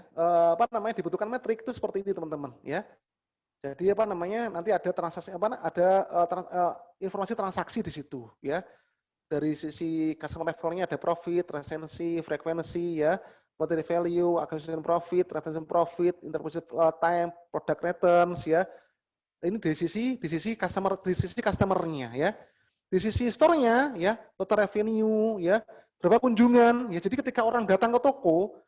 Speaker 1: apa namanya dibutuhkan metrik itu seperti ini teman-teman ya. Jadi apa namanya nanti ada transaksi informasi transaksi di situ ya. Dari sisi customer levelnya ada profit, retensi, frekuensi ya, monetary value, acquisition profit, retention profit, interposition time, product returns ya. Ini di sisi customernya ya. Di sisi store-nya ya, total revenue ya, berapa kunjungan ya. Jadi ketika orang datang ke toko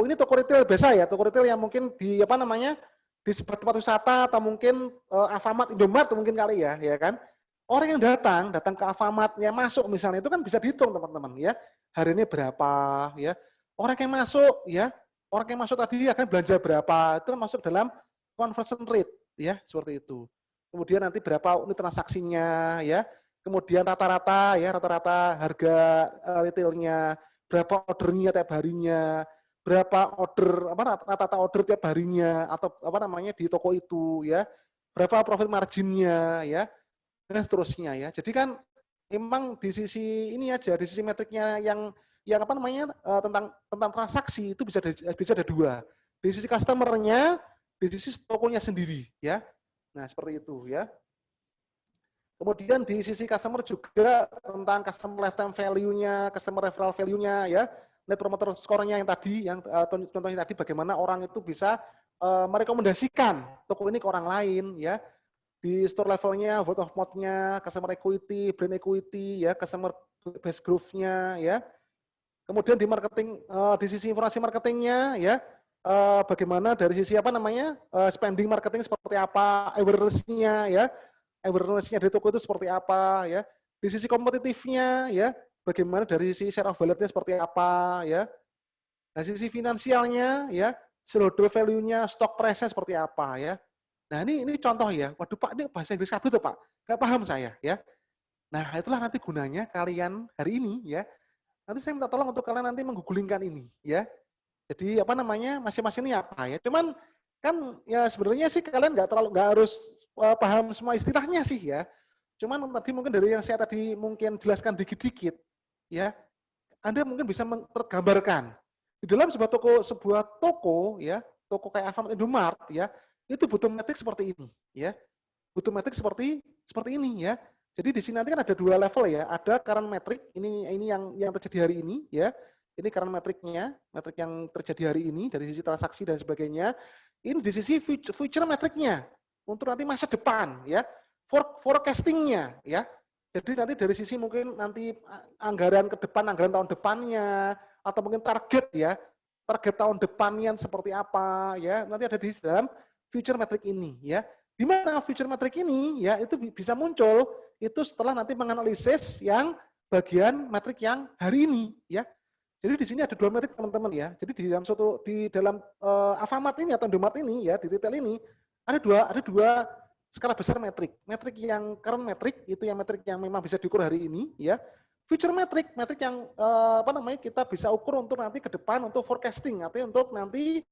Speaker 1: ini toko retail biasa ya, toko retail yang mungkin di apa namanya di sebuah tempat wisata atau mungkin Alfamart, Indomart mungkin kali ya, ya kan. Orang yang datang ke Alfamart yang masuk misalnya itu kan bisa dihitung teman-teman ya. Hari ini berapa ya. Orang yang masuk ya orang yang masuk tadi akan belanja berapa, itu kan masuk dalam conversion rate, ya, seperti itu. Kemudian nanti berapa unit transaksinya, ya. Kemudian rata-rata, ya, rata-rata harga retailnya, berapa ordernya tiap harinya, berapa order, apa rata-rata order tiap harinya, atau apa namanya di toko itu, ya. Berapa profit marginnya, ya, dan seterusnya, ya. Jadi kan memang di sisi ini aja, di sisi metriknya yang apa namanya tentang transaksi itu bisa ada dua. Di sisi customer-nya, di sisi tokonya sendiri, ya. Nah, seperti itu, ya. Kemudian di sisi customer juga tentang customer lifetime value-nya, customer referral value-nya, ya. Net promoter score-nya yang tadi, yang contohnya tadi bagaimana orang itu bisa merekomendasikan toko ini ke orang lain, ya. Di store levelnya, word of mouth-nya, customer equity, brand equity, ya, customer base growth-nya, ya. Kemudian di marketing, di sisi informasi marketingnya, ya, bagaimana dari sisi apa namanya spending marketing seperti apa, awareness-nya, ya, awareness-nya di toko itu seperti apa, ya. Di sisi kompetitifnya, ya, bagaimana dari sisi share of wallet-nya seperti apa, ya. Dari sisi finansialnya, ya, shareholder value-nya, stock price-nya seperti apa, ya. Nah, ini contoh ya. Waduh Pak, ini bahasa Inggris kabut tuh Pak. Nggak paham saya, ya. Nah, itulah nanti gunanya kalian hari ini, ya. Nanti saya minta tolong untuk kalian nanti menggooglingkan ini, ya. Jadi apa namanya masing-masing ini apa ya? Cuman kan ya sebenarnya sih kalian nggak harus paham semua istilahnya sih ya. Cuman tadi mungkin dari yang saya tadi mungkin jelaskan dikit-dikit, ya. Anda mungkin bisa tergambarkan di dalam sebuah toko, ya, toko kayak Alfamart, Indomart, ya, itu butuh metrik seperti ini, ya. Butuh metrik seperti ini, ya. Jadi di sini nanti kan ada dua level ya, ada current metric, ini yang terjadi hari ini, ya. Ini current metriknya, metrik yang terjadi hari ini dari sisi transaksi dan sebagainya. Ini di sisi future metriknya untuk nanti masa depan, ya. Forecastingnya, ya. Jadi nanti dari sisi mungkin nanti anggaran ke depan, anggaran tahun depannya, atau mungkin target ya, target tahun depannya seperti apa, ya. Nanti ada di dalam future metric ini, ya. Di mana future metric ini, ya, itu bisa muncul itu setelah nanti menganalisis yang bagian metrik yang hari ini, ya. Jadi di sini ada dua metrik teman-teman ya. Jadi di dalam Alfamart ini atau Indomart ini ya, di retail ini ada dua skala besar metrik. Metrik yang current metrik itu yang metrik yang memang bisa diukur hari ini ya. Future metrik, metrik yang apa namanya kita bisa ukur untuk nanti ke depan untuk forecasting, artinya untuk nanti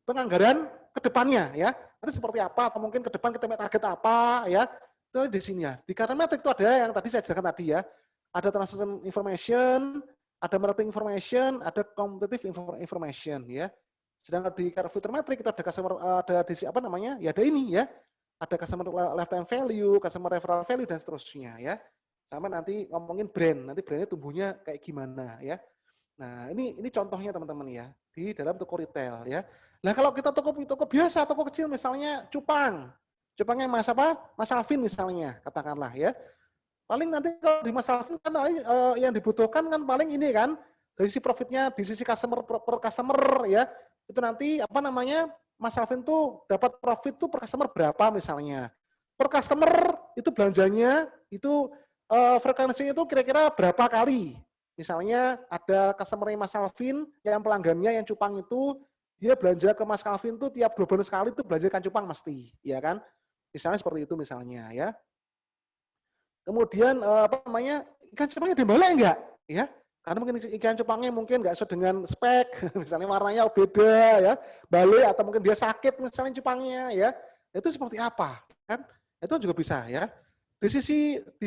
Speaker 1: penganggaran ke depannya ya. Nanti seperti apa atau mungkin ke depan kita target apa ya. Itu di sini ya. Di current metrik itu ada yang tadi saya jelaskan tadi ya. Ada transaction information, ada marketing information, ada competitive information ya. Sedangkan di future metric itu ada customer, ada di apa namanya? Ya ada ini ya. Ada customer lifetime value, customer referral value dan seterusnya ya. Sama nanti ngomongin brand, nanti brandnya tumbuhnya kayak gimana ya. Nah, ini contohnya teman-teman ya di dalam toko retail ya. Nah, kalau kita toko biasa, toko kecil misalnya Cupang. Cupangnya Mas apa? Mas Alvin misalnya, katakanlah ya. Paling nanti kalau di Mas Alvin kan yang dibutuhkan kan paling ini kan dari sisi profitnya, di sisi customer per customer ya. Itu nanti apa namanya? Mas Alvin tuh dapat profit tuh per customer berapa misalnya. Per customer itu belanjanya itu frekuensinya itu kira-kira berapa kali. Misalnya ada customer Mas Alvin yang pelanggannya yang Cupang itu dia belanja ke Mas Alvin tuh tiap 2 bulan sekali tuh belanja ikan cupang mesti, ya kan? Misalnya seperti itu misalnya ya. Kemudian apa namanya ikan cupangnya dibalik enggak ya karena mungkin ikan cupangnya mungkin enggak sesuai dengan spek misalnya warnanya beda ya balik atau mungkin dia sakit misalnya cupangnya ya itu seperti apa kan itu juga bisa ya di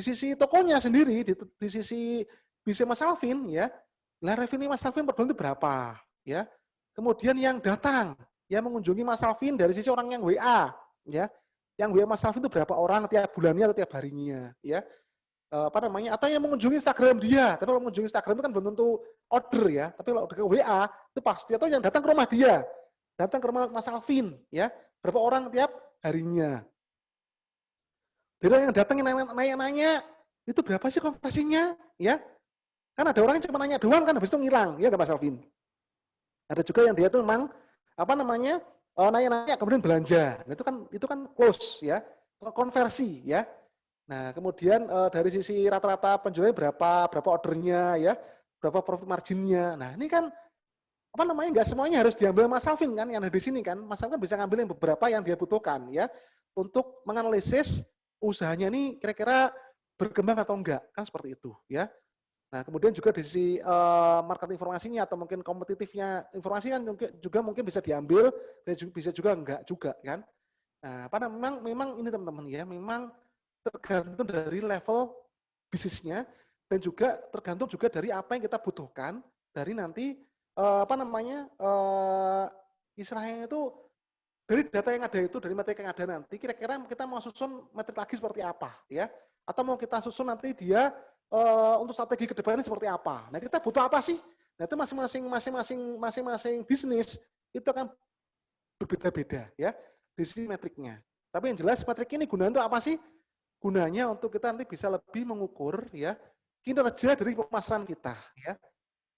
Speaker 1: sisi tokonya sendiri di sisi bisa Mas Alvin ya lah revenue Mas Alvin per bulan itu berapa ya kemudian yang datang yang mengunjungi Mas Alvin dari sisi orang yang WA ya yang WA Mas Alvin itu berapa orang tiap bulannya atau tiap harinya, ya apa namanya? Atau yang mengunjungi Instagram dia. Tapi kalau mengunjungi Instagram itu kan belum tentu order ya. Tapi kalau ke WA itu pasti atau yang datang ke rumah dia, datang ke rumah Mas Alvin, ya berapa orang tiap harinya. Jadi yang datang yang nanya-nanya itu berapa sih konversinya, ya? Kan ada orang yang cuma nanya doang kan habis itu ngilang, ya nggak Mas Alvin? Ada juga yang dia tuh memang apa namanya? Nanya-nanya kemudian belanja. Nah, itu kan close ya, konversi ya. Nah, kemudian dari sisi rata-rata penjualannya berapa ordernya ya, berapa profit marginnya. Nah, ini kan apa namanya, nggak semuanya harus diambil Mas Alvin kan, yang ada di sini kan. Mas Alvin bisa ngambil yang beberapa yang dia butuhkan ya, untuk menganalisis usahanya ini kira-kira berkembang atau enggak, kan seperti itu ya. Nah, kemudian juga di sisi market informasinya atau mungkin kompetitifnya informasi kan juga mungkin bisa diambil, bisa juga enggak juga kan. Nah, memang ini teman-teman ya, memang tergantung dari level bisnisnya dan juga tergantung juga dari apa yang kita butuhkan dari nanti istilahnya itu dari data yang ada itu, dari metrik yang ada nanti, kira-kira kita mau susun metrik lagi seperti apa ya, atau mau kita susun nanti dia untuk strategi ke depannya seperti apa. Nah, kita butuh apa sih? Nah, itu masing-masing bisnis itu akan berbeda-beda ya di sisi metriknya. Tapi yang jelas metrik ini gunanya untuk apa sih? Gunanya untuk kita nanti bisa lebih mengukur ya kinerja dari pemasaran kita ya.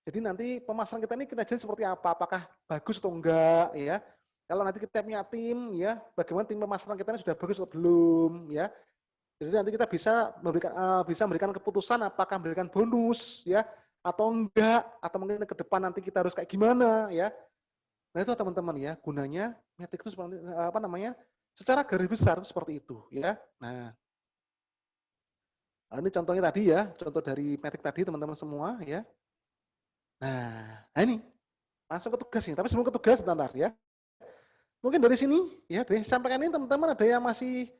Speaker 1: Jadi nanti pemasaran kita ini kinerjanya seperti apa? Apakah bagus atau enggak ya? Kalau nanti kita punya tim ya, bagaimana tim pemasaran kita ini sudah bagus atau belum ya? Jadi nanti kita bisa memberikan keputusan apakah memberikan bonus ya atau enggak, atau mungkin ke depan nanti kita harus kayak gimana ya. Nah itu teman-teman ya, gunanya metrik itu seperti secara garis besar itu seperti itu ya. Nah, ini contohnya tadi ya, contoh dari metrik tadi teman-teman semua ya. Nah, ini langsung ke tugas nih, tapi sebelum ke tugas sebentar ya. Mungkin dari sini ya, dari sampaikan ini teman-teman ada yang masih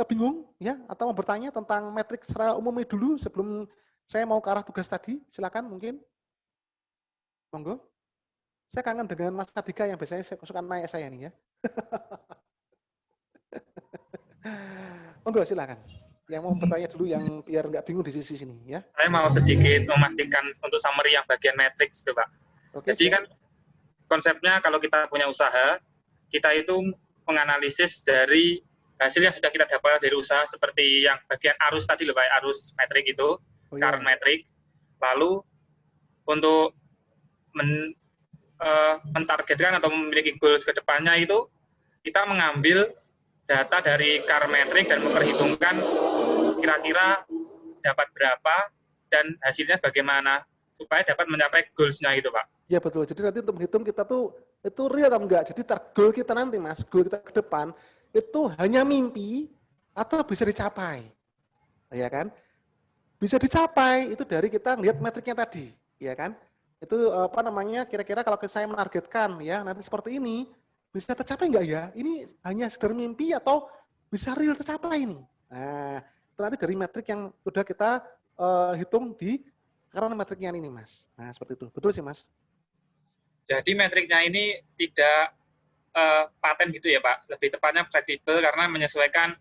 Speaker 1: bingung ya atau mau bertanya tentang metrik secara umumnya dulu sebelum saya mau ke arah tugas tadi, silakan mungkin. Monggo. Saya kangen dengan Mas Adika yang biasanya suka naik saya nih ya. Monggo silakan. Yang mau bertanya dulu yang biar nggak bingung di sisi sini ya.
Speaker 2: Saya mau sedikit memastikan untuk summary yang bagian matrix itu, Pak.
Speaker 1: Oke,
Speaker 2: Jadi kan konsepnya kalau kita punya usaha, kita itu menganalisis dari hasil yang sudah kita dapat dari usaha seperti yang bagian arus tadi loh Pak, arus metrik itu, current metrik. Lalu untuk mentargetkan atau memiliki goals ke depannya itu, kita mengambil data dari current metrik dan memperhitungkan kira-kira dapat berapa dan hasilnya bagaimana supaya dapat mencapai goals-nya itu Pak.
Speaker 1: Ya betul. Jadi nanti untuk menghitung kita tuh itu real atau enggak. Jadi goal kita nanti Mas, goal kita ke depan itu hanya mimpi atau bisa dicapai. Ya kan? Bisa dicapai itu dari kita lihat metriknya tadi, ya kan? Itu kira-kira kalau saya menargetkan ya nanti seperti ini bisa tercapai enggak ya? Ini hanya sekedar mimpi atau bisa real tercapai ini. Nah, itu nanti dari metrik yang sudah kita hitung di karena metriknya ini Mas. Nah, seperti itu. Betul sih Mas.
Speaker 2: Jadi metriknya ini tidak paten gitu ya Pak, lebih tepatnya fleksibel karena menyesuaikan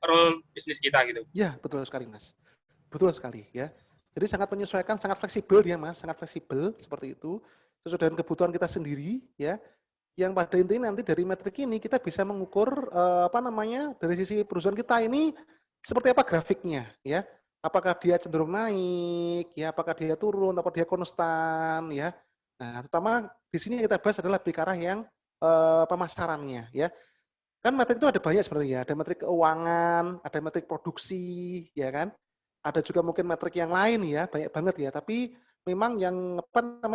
Speaker 2: role bisnis kita gitu.
Speaker 1: Ya, betul sekali Mas. Betul sekali ya. Jadi sangat menyesuaikan, sangat fleksibel dia Mas, sangat fleksibel seperti itu. Sesuai dengan kebutuhan kita sendiri ya. Yang pada intinya nanti dari metrik ini kita bisa mengukur dari sisi perusahaan kita ini seperti apa grafiknya ya. Apakah dia cenderung naik ya, apakah dia turun, apakah dia konstan ya. Nah, terutama di sini yang kita bahas adalah lebih ke arah yang pemasarannya ya. Kan metrik itu ada banyak sebenarnya, ada metrik keuangan, ada metrik produksi, ya kan? Ada juga mungkin metrik yang lain ya, banyak banget ya. Tapi memang yang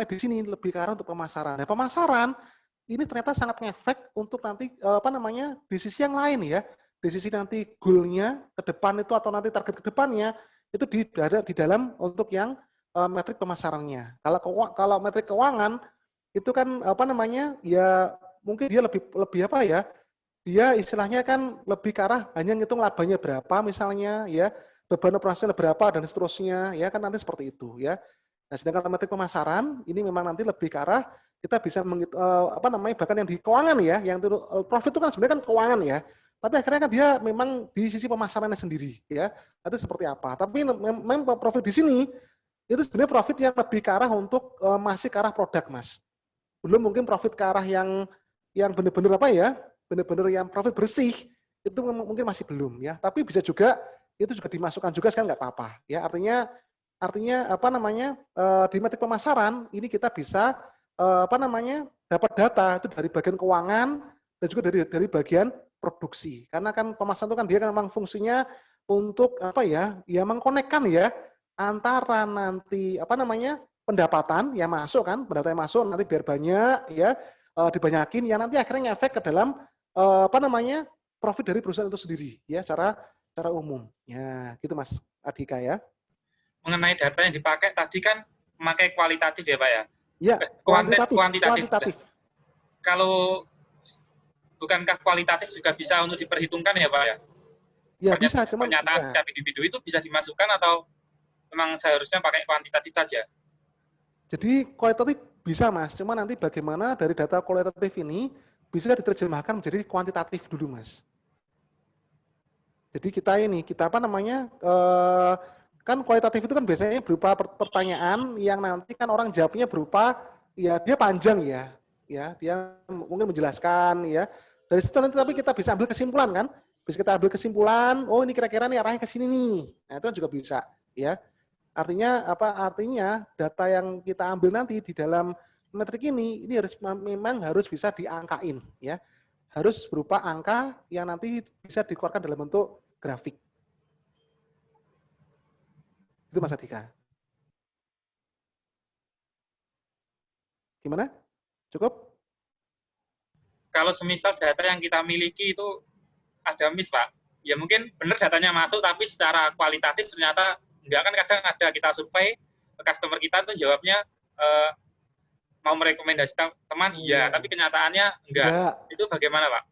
Speaker 1: di sini lebih ke arah untuk pemasaran. Nah, pemasaran ini ternyata sangat ngefek untuk nanti di sisi yang lain ya. Di sisi nanti goal-nya ke depan itu atau nanti target ke depannya itu ada di dalam untuk yang metrik pemasarannya. Kalau metrik keuangan itu kan ya mungkin dia lebih apa ya? Dia istilahnya kan lebih ke arah hanya ngitung labanya berapa misalnya ya, beban operasional berapa dan seterusnya ya kan nanti seperti itu ya. Nah, sedangkan metrik pemasaran ini memang nanti lebih ke arah kita bisa bahkan yang di keuangan ya, yang itu profit itu kan sebenarnya kan keuangan ya. Tapi akhirnya kan dia memang di sisi pemasarannya sendiri ya. Nanti seperti apa. Tapi memang profit di sini itu sebenarnya profit yang lebih ke arah untuk masih ke arah produk Mas. Belum mungkin profit ke arah yang benar-benar benar-benar yang profit bersih itu mungkin masih belum ya, tapi bisa juga itu juga dimasukkan juga sekarang nggak apa-apa ya. Artinya di metrik pemasaran ini kita bisa dapat data itu dari bagian keuangan dan juga dari bagian produksi, karena kan pemasaran itu kan dia kan memang fungsinya untuk mengkonekkan ya antara nanti pendapatan yang masuk kan, pendapatan yang masuk nanti biar banyak ya, dibanyakin yang nanti akhirnya ngefek ke dalam apa namanya profit dari perusahaan itu sendiri ya secara umum. Ya, gitu Mas Adhika ya.
Speaker 2: Mengenai data yang dipakai tadi kan memakai kualitatif ya Pak ya?
Speaker 1: Ya,
Speaker 2: Kuantitatif.
Speaker 1: kuantitatif.
Speaker 2: Kalau bukankah kualitatif juga bisa untuk diperhitungkan ya Pak ya?
Speaker 1: Ya bisa, cuman
Speaker 2: pernyataan
Speaker 1: ya.
Speaker 2: setiap individu itu bisa dimasukkan atau memang seharusnya pakai kuantitatif saja?
Speaker 1: Jadi kualitatif bisa Mas, cuma nanti bagaimana dari data kualitatif ini bisa diterjemahkan menjadi kuantitatif dulu Mas. Jadi kita apa namanya, kan kualitatif itu kan biasanya berupa pertanyaan yang nanti kan orang jawabnya berupa, ya dia panjang ya dia mungkin menjelaskan ya. Dari situ nanti tapi kita bisa ambil kesimpulan kan, bisa kita ambil kesimpulan, oh ini kira-kira nih arahnya ke sini nih. Nah itu kan juga bisa ya. Artinya apa? Artinya data yang kita ambil nanti di dalam metrik ini memang harus bisa diangkain ya. Harus berupa angka yang nanti bisa dikeluarkan dalam bentuk grafik. Itu Mas Adhika. Gimana? Cukup?
Speaker 2: Kalau semisal data yang kita miliki itu ada miss Pak, ya mungkin benar datanya masuk tapi secara kualitatif ternyata enggak, kan kadang ada kita survei customer kita tuh jawabnya mau merekomendasikan teman iya, tapi kenyataannya enggak. Itu bagaimana Pak?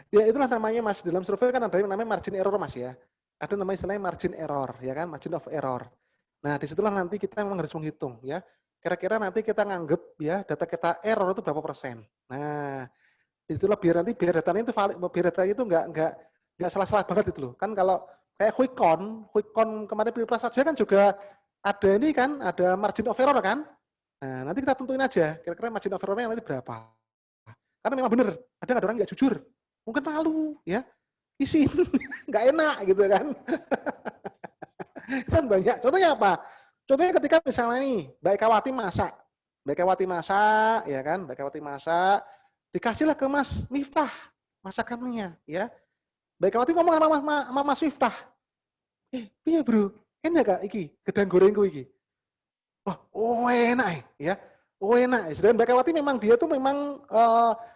Speaker 1: Ya itulah namanya Mas, dalam survei kan ada yang namanya margin error Mas ya. Ada namanya istilahnya margin error ya kan, margin of error. Nah disitulah nanti kita memang harus menghitung ya. Kira-kira nanti kita nganggep ya data kita error itu berapa persen. Nah disitulah biar datanya itu valid, biar datanya itu nggak salah-salah banget itu loh. Kan kalau kayak quick count kemarin Pilpres saja kan juga ada ini kan, ada margin of error kan. Nah nanti kita tentuin aja kira-kira margin of errornya nanti berapa. Karena memang benar, ada orang nggak jujur, mungkin malu ya, isiin nggak enak gitu kan. Kan banyak. Contohnya apa? Contohnya ketika misalnya nih Mbak Ekawati masak, ya kan, Mbak Ekawati masak, dikasihlah ke Mas Miftah masakannya, ya. Mbak Ekawati ngomong sama Mas Miftah, piye bro, enak gak iki gedang gorengku iki? Wah, oh enak ya. Oh enak. Sedangkan Mbak Ekawati memang dia tuh memang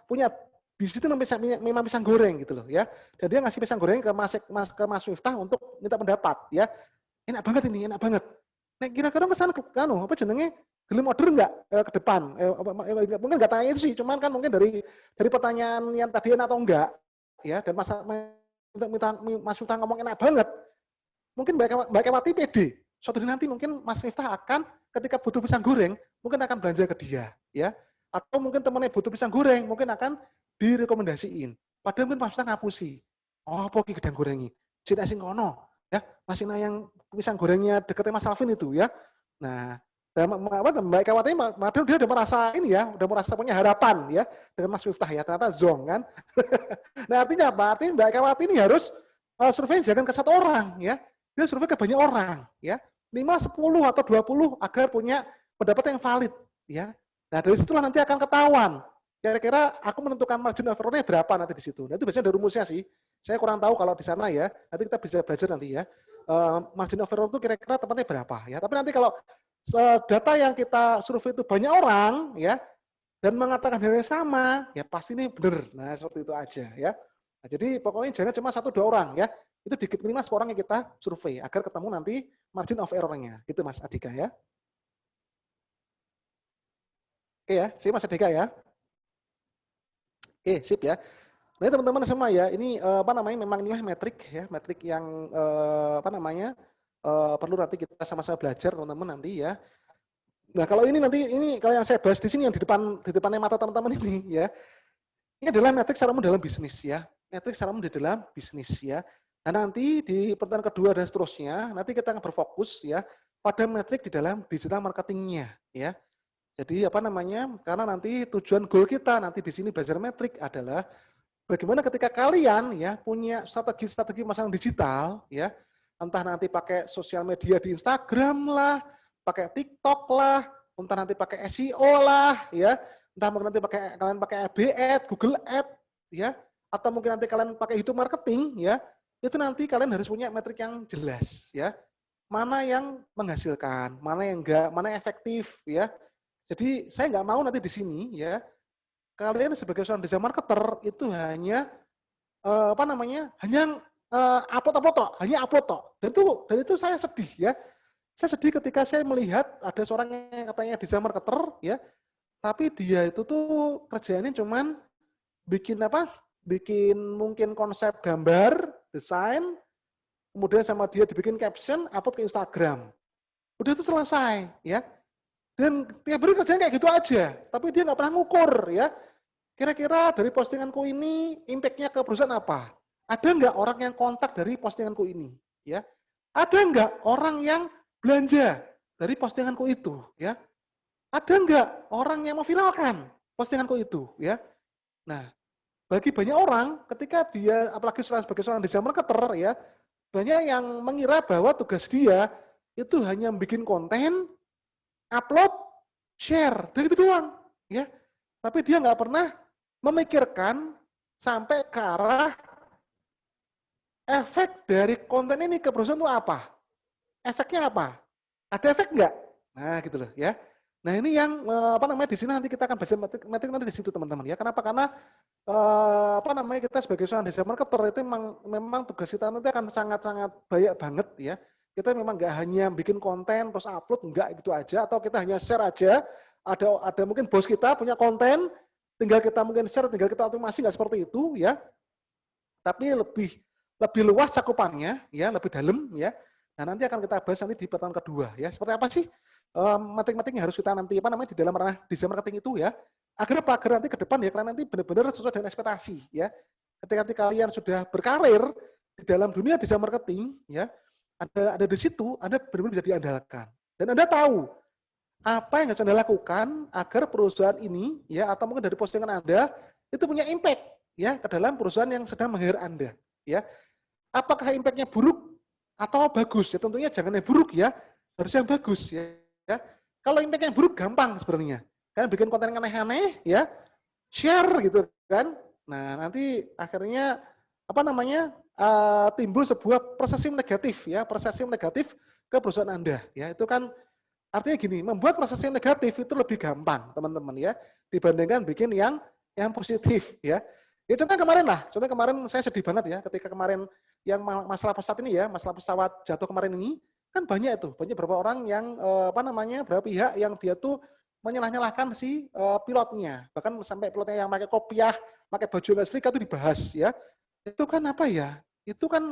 Speaker 1: punya bisnis itu memang pisang goreng gitu loh ya. Dan dia ngasih pisang goreng ke Mas Miftah untuk minta pendapat ya. Enak banget ini, enak banget. Nah, kira-kira pesan apa jenenge gelem order enggak ke depan? Mungkin enggak tanya itu sih, cuman kan mungkin dari pertanyaan yang tadi enak atau enggak ya, dan minta Mas Miftah ngomong enak banget. Mungkin Mbak Kewati pede. Suatu hari nanti mungkin Mas Miftah akan ketika butuh pisang goreng, mungkin akan belanja ke dia ya. Atau mungkin temannya butuh pisang goreng, mungkin akan direkomendasiin. Padahal mungkin Mas Miftah ngapusi. Oh, apa iki gedang gorengi? Cina sing kono ya, masih yang pisang gorengnya deketnya Mas Alvin itu ya. Nah, Mbak Kawati padahal dia udah merasa ini ya, udah merasa punya harapan ya dengan Mas Miftah ya, ternyata zong kan. Nah, artinya apa? Artinya Mbak Kawati ini harus survei jangan ke satu orang ya. Dia survei ke banyak orang ya. 5, 10 atau 20 agar punya pendapat yang valid ya. Nah, dari situlah nanti akan ketahuan. Kira-kira aku menentukan margin of error-nya berapa nanti di situ. Nah, itu biasanya ada rumusnya sih. Saya kurang tahu kalau di sana ya. Nanti kita bisa belajar nanti ya. Margin of error itu kira-kira tepatnya berapa ya. Tapi nanti kalau data yang kita survei itu banyak orang ya dan mengatakan hal yang sama, ya pasti ini benar. Nah, seperti itu aja ya. Nah, jadi pokoknya jangan cuma 1-2 orang ya. Itu dikit minimal 10 orang yang kita survei agar ketemu nanti margin of error-nya. Itu Mas Adhika ya. Oke ya, sih Mas Adhika ya. Oke, sip ya. Nah, teman-teman semua ya, ini apa namanya memang ini metrik ya, metrik yang apa namanya perlu nanti kita sama-sama belajar teman-teman nanti ya. Nah, kalau ini nanti kalau yang saya bahas di sini yang di depannya mata teman-teman ini ya. Ini adalah metrik secara umum dalam bisnis ya. Metrik secara umum di dalam bisnis ya. Nah, nanti di pertemuan kedua dan seterusnya, nanti kita akan berfokus ya pada metrik di dalam digital marketingnya ya. Jadi apa namanya? Karena nanti tujuan goal kita nanti di sini belajar metrik adalah bagaimana ketika kalian ya punya strategi pemasaran digital ya, entah nanti pakai sosial media di Instagram lah, pakai TikTok lah, entah nanti pakai SEO lah ya, entah mungkin nanti kalian pakai FB Ad, Google Ad ya, atau mungkin nanti kalian pakai YouTube marketing ya, itu nanti kalian harus punya metrik yang jelas ya. mana yang menghasilkan, mana yang enggak, mana yang efektif ya. Jadi saya nggak mau nanti di sini ya kalian sebagai seorang desain marketer itu hanya hanya upload tok, hanya upload tok. Dan itu saya sedih ya. Saya sedih ketika saya melihat ada seorang yang katanya desain marketer ya, tapi dia itu tuh kerjaannya cuman bikin bikin mungkin konsep gambar, desain, kemudian sama dia dibikin caption, upload ke Instagram. Udah itu selesai ya. Dan tiap hari kerjanya kayak gitu aja, tapi dia nggak pernah ngukur ya. Kira-kira dari postinganku ini impact-nya ke perusahaan apa? Ada nggak orang yang kontak dari postinganku ini? Ya, ada nggak orang yang belanja dari postinganku itu? Ya, ada nggak orang yang memviralkan postinganku itu? Ya, nah bagi banyak orang ketika dia apalagi sebagai seorang desain marketer ya, banyak yang mengira bahwa tugas dia itu hanya bikin konten, upload, share, dan itu doang. Ya, tapi dia nggak pernah memikirkan sampai ke arah efek dari konten ini ke perusahaan itu apa? Efeknya apa? Ada efek nggak? Nah, gitu loh ya. Nah, ini yang di sini nanti kita akan baca metrik nanti di situ teman-teman ya. Kenapa? Karena kita sebagai seorang desain marketer itu memang tugas kita nanti akan sangat-sangat banyak banget ya. Kita memang nggak hanya bikin konten terus upload nggak gitu aja, atau kita hanya share aja. Ada mungkin bos kita punya konten, tinggal kita mungkin share, tinggal kita otomasi, nggak seperti itu ya. Tapi lebih luas cakupannya ya, lebih dalam ya. Nah, nanti akan kita bahas nanti di pertemuan kedua ya. Seperti apa sih matematik yang harus kita nanti di dalam ranah desain marketing itu ya. Agar apa? Agar nanti ke depan ya kalian nanti benar-benar sesuai dengan ekspektasi ya. Ketika kalian sudah berkarir di dalam dunia desain marketing ya, ada di situ Anda benar-benar bisa diandalkan. Dan Anda tahu apa yang harus Anda lakukan agar perusahaan ini ya, atau mungkin dari postingan Anda itu punya impact ya ke dalam perusahaan yang sedang meng-hire Anda ya. Apakah impact-nya buruk atau bagus? Ya tentunya jangan yang buruk ya, harus yang bagus ya. Kalau impact-nya buruk gampang sebenarnya. Kalian bikin konten yang aneh-aneh ya, share gitu kan. Nah, nanti akhirnya timbul sebuah persepsi negatif ya, persepsi negatif ke perusahaan Anda ya. Itu kan artinya gini, membuat proses yang negatif itu lebih gampang, teman-teman ya, dibandingkan bikin yang positif ya. Ya contoh kemarin saya sedih banget ya, ketika kemarin yang masalah pesawat ini ya, masalah pesawat jatuh kemarin ini, kan banyak beberapa orang yang beberapa pihak yang dia tuh menyalah-nyalahkan si pilotnya, bahkan sampai pilotnya yang pakai kopiah, pakai baju nggak setrika itu dibahas ya. Itu kan Itu kan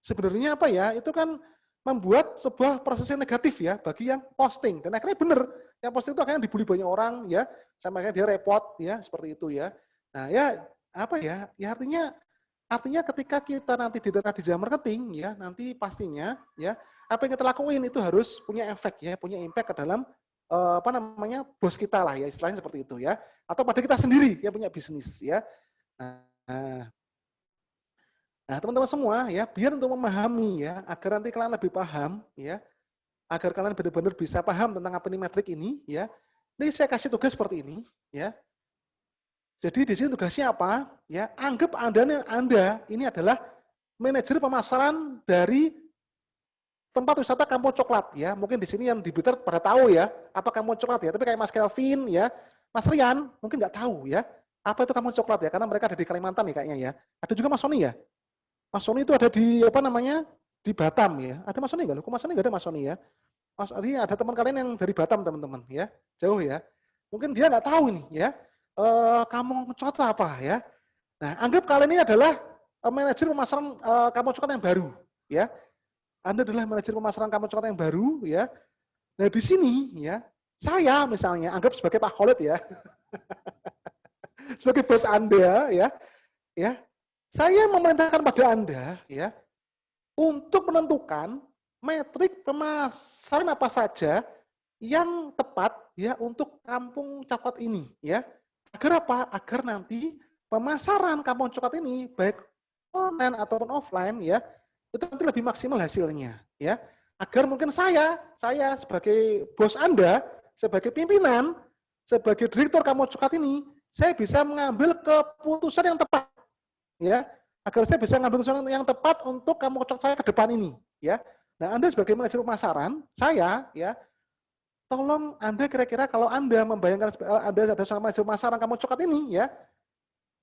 Speaker 1: sebenarnya Itu kan membuat sebuah proses yang negatif ya bagi yang posting, dan akhirnya benar yang posting itu akhirnya dibully banyak orang ya, sampai akhirnya dia repot ya, seperti itu ya. Nah ya artinya ketika kita nanti di dalam desain marketing ya, nanti pastinya ya apa yang kita lakuin itu harus punya efek ya, punya impact ke dalam bos kita lah ya, istilahnya seperti itu ya, atau pada kita sendiri yang punya bisnis ya. Nah, teman-teman semua ya, biar untuk memahami ya, agar nanti kalian lebih paham ya, agar kalian benar-benar bisa paham tentang apa ini metrik ini ya. Ini saya kasih tugas seperti ini ya. Jadi di sini tugasnya apa? Ya, anggap Anda ini adalah manajer pemasaran dari tempat wisata Kampung Coklat ya. Mungkin di sini yang di Blitar pada tahu ya, apa Kampung Coklat ya. Tapi kayak Mas Kelvin ya, Mas Rian mungkin nggak tahu ya, apa itu Kampung Coklat ya, karena mereka ada di Kalimantan nih kayaknya ya. Ada juga Mas Sony ya. Mas Sony itu ada di di Batam ya. Ada Mas Sony nggak? Kok Mas Sony nggak ada Mas Sony ya? Mas Sony ada teman kalian yang dari Batam teman-teman ya, jauh ya. Mungkin dia nggak tahu ini ya. Kampung Coklat apa ya? Nah, anggap kalian ini adalah manajer pemasaran Kampung Coklat yang baru ya. Anda adalah manajer pemasaran Kampung Coklat yang baru ya. Nah di sini ya, saya misalnya anggap sebagai Pak Khalid ya, sebagai bos Anda ya. Saya memerintahkan pada Anda ya untuk menentukan metrik pemasaran apa saja yang tepat ya untuk Kampung Coklat ini ya. Agar apa? Agar nanti pemasaran Kampung Coklat ini baik online ataupun offline ya, itu nanti lebih maksimal hasilnya ya. Agar mungkin saya sebagai bos Anda, sebagai pimpinan, sebagai direktur Kampung Coklat ini, saya bisa mengambil keputusan yang tepat ya, agar saya bisa mengambil keputusan yang tepat untuk Kampung Coklat saya ke depan ini ya. Nah, Anda sebagai manajer pemasaran, saya ya, tolong Anda kira-kira kalau Anda membayangkan Anda ada sama manajer pemasaran kamu coklat ini ya,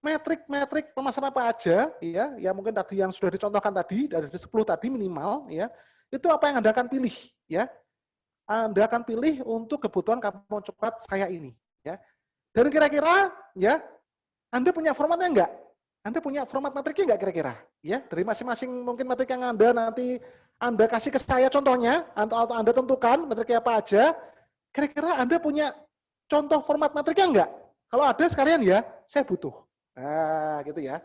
Speaker 1: metrik-metrik pemasaran apa aja ya mungkin tadi yang sudah dicontohkan tadi dari 10 tadi minimal ya, itu apa yang Anda akan pilih ya. Anda akan pilih untuk kebutuhan kamu coklat saya ini ya. Dan kira-kira ya, Anda punya formatnya enggak? Anda punya format metriknya enggak kira-kira? Ya, dari masing-masing mungkin metrik yang Anda nanti Anda kasih ke saya contohnya, atau Anda tentukan metriknya apa aja, kira-kira Anda punya contoh format metriknya enggak? Kalau ada sekalian ya, saya butuh. Nah, gitu ya.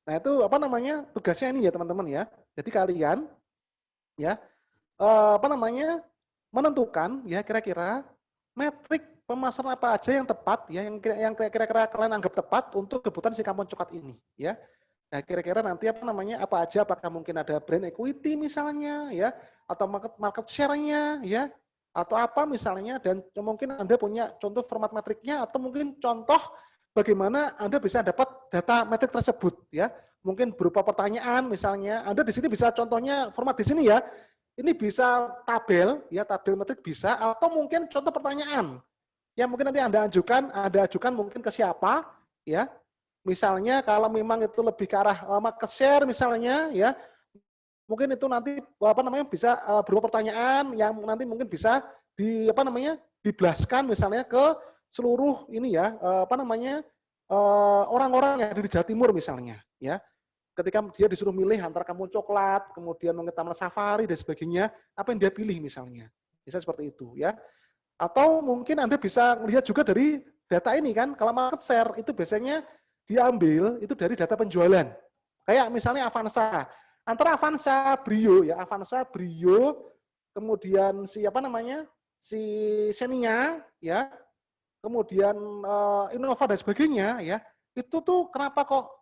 Speaker 1: Nah, itu apa namanya? Tugasnya ini ya, teman-teman ya. Jadi kalian ya apa namanya? Menentukan ya kira-kira metrik pemasaran apa aja yang tepat ya yang kira-kira kalian anggap tepat untuk kebutuhan si kampung coklat ini ya. Nah, kira-kira nanti apa namanya? Apa aja, apakah mungkin ada brand equity misalnya ya, atau market share-nya ya, atau apa misalnya, dan mungkin Anda punya contoh format metriknya, atau mungkin contoh bagaimana Anda bisa dapat data metrik tersebut ya. Mungkin berupa pertanyaan misalnya. Anda di sini bisa contohnya format di sini ya. Ini bisa tabel ya, tabel metrik bisa, atau mungkin contoh pertanyaan. Ya mungkin nanti Anda ajukan mungkin ke siapa ya. Misalnya kalau memang itu lebih ke arah market share misalnya ya, mungkin itu nanti apa namanya bisa berupa pertanyaan yang nanti mungkin bisa diblaskan misalnya ke seluruh ini ya, apa namanya, orang-orang yang ada di Jawa Timur misalnya ya. Ketika dia disuruh milih antara kampung coklat, kemudian mungkin taman safari dan sebagainya, apa yang dia pilih misalnya. Bisa seperti itu ya. Atau mungkin Anda bisa melihat juga dari data ini kan, kalau market share itu biasanya diambil itu dari data penjualan. Kayak misalnya Avanza. Antara Avanza Brio ya, Avanza Brio, kemudian si apa namanya? Si Xenia ya, kemudian Innova dan sebagainya ya. Itu tuh kenapa kok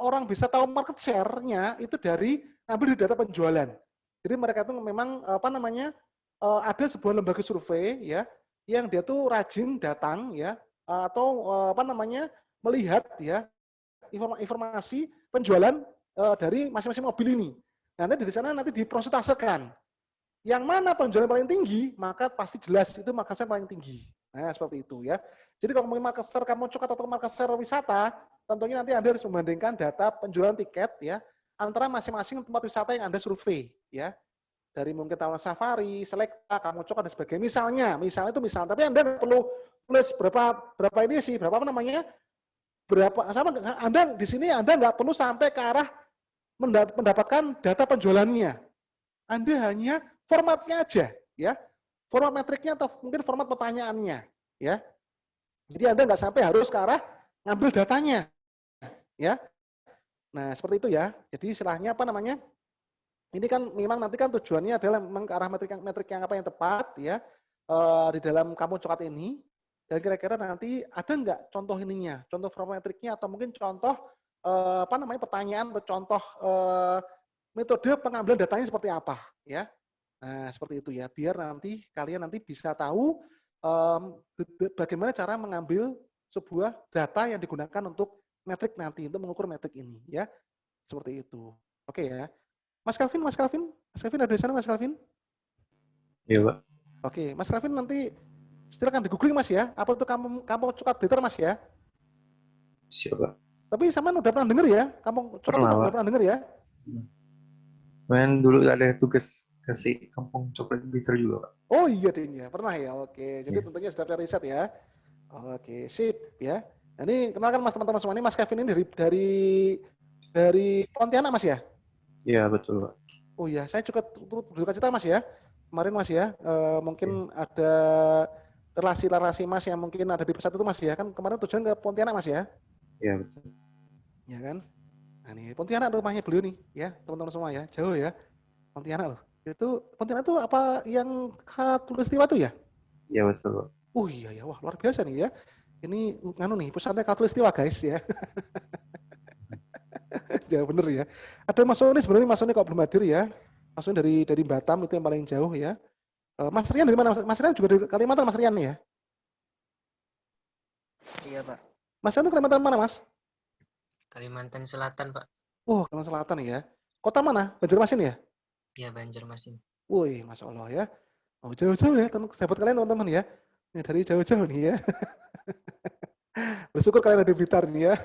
Speaker 1: orang bisa tahu market share-nya itu dari ambil dari data penjualan. Jadi mereka itu memang apa namanya? Ada sebuah lembaga survei ya yang dia tuh rajin datang ya atau apa namanya? Melihat ya informasi penjualan dari masing-masing mobil ini. Nanti dari sana nanti diprosentasekan. Yang mana penjualan paling tinggi, maka pasti jelas itu market share paling tinggi. Nah, seperti itu ya. Jadi kalau mau market share kamu coklat atau market share wisata, tentunya nanti Anda harus membandingkan data penjualan tiket ya antara masing-masing tempat wisata yang Anda survei ya. Dari mungkin Taman Safari, Selekta, kamu coklat dan sebagainya. Misalnya itu misal, tapi Anda nggak perlu tulis berapa ini sih, berapa apa namanya? Berapa sama Anda di sini Anda nggak perlu sampai ke arah mendapatkan data penjualannya. Anda hanya formatnya aja ya. Format metriknya atau mungkin format pertanyaannya ya. Jadi Anda nggak sampai harus ke arah ngambil datanya ya. Nah, seperti itu ya. Jadi istilahnya apa namanya? Ini kan memang nanti kan tujuannya adalah memang ke arah metrik yang apa yang tepat ya di dalam kamu coklat ini. Dan kira-kira nanti ada nggak contoh ininya, contoh format metriknya atau mungkin contoh apa namanya pertanyaan atau contoh metode pengambilan datanya seperti apa ya. Nah, seperti itu ya. Biar nanti kalian nanti bisa tahu bagaimana cara mengambil sebuah data yang digunakan untuk metrik nanti untuk mengukur metrik ini ya. Seperti itu. Oke ya. Mas Calvin ada di sana Mas Calvin?
Speaker 3: Iya, Pak.
Speaker 1: Oke, Mas Calvin nanti silakan di googling Mas ya. Apa itu kamu coklat bitter Mas ya?
Speaker 3: Siapa?
Speaker 1: Tapi sama udah pernah denger ya? Kamu coklat udah pernah denger ya?
Speaker 3: Main dulu ada tugas kasih kampung coklat bitter juga, Pak.
Speaker 1: Oh iya ding ya, pernah ya. Oke, jadi tentunya sudah ada riset ya. Oke, sip ya. Nah, ini kenalkan Mas teman-teman semua, ini Mas Kevin ini dari Pontianak Mas ya?
Speaker 3: Iya, betul, Pak.
Speaker 1: Oh iya, saya juga turut berduka cita Mas ya. Kemarin Mas ya, mungkin ada relasi Mas yang mungkin ada di pesat itu Mas ya. Kan kemarin tujuan ke Pontianak Mas ya?
Speaker 3: Iya, betul.
Speaker 1: Ya kan? Nah ini Pontianak rumahnya beliau nih ya, teman-teman semua ya. Jauh ya. Pontianak loh. Itu Pontianak itu apa yang Khatulistiwa itu ya?
Speaker 3: Iya, betul, Pak.
Speaker 1: Oh iya ya, wah luar biasa nih ya. Ini nganu nih, pusatnya Khatulistiwa guys ya. Ya bener ya. Ada Mas Sony sebenarnya Mas Sony kok belum hadir ya. Mas Sony dari Batam itu yang paling jauh ya. Mas Rian dari mana? Mas Rian juga dari Kalimantan Mas Rian ya?
Speaker 4: Iya, Pak.
Speaker 1: Mas Rian itu Kalimantan mana Mas?
Speaker 4: Kalimantan Selatan, Pak.
Speaker 1: Oh, Kalimantan Selatan ya. Kota mana? Banjarmasin ya?
Speaker 4: Iya, Banjarmasin.
Speaker 1: Wih, Masya Allah ya. Oh, jauh-jauh ya, sahabat kalian teman-teman ya. Ini dari jauh-jauh nih ya. Bersyukur kalian ada di Blitar nih ya.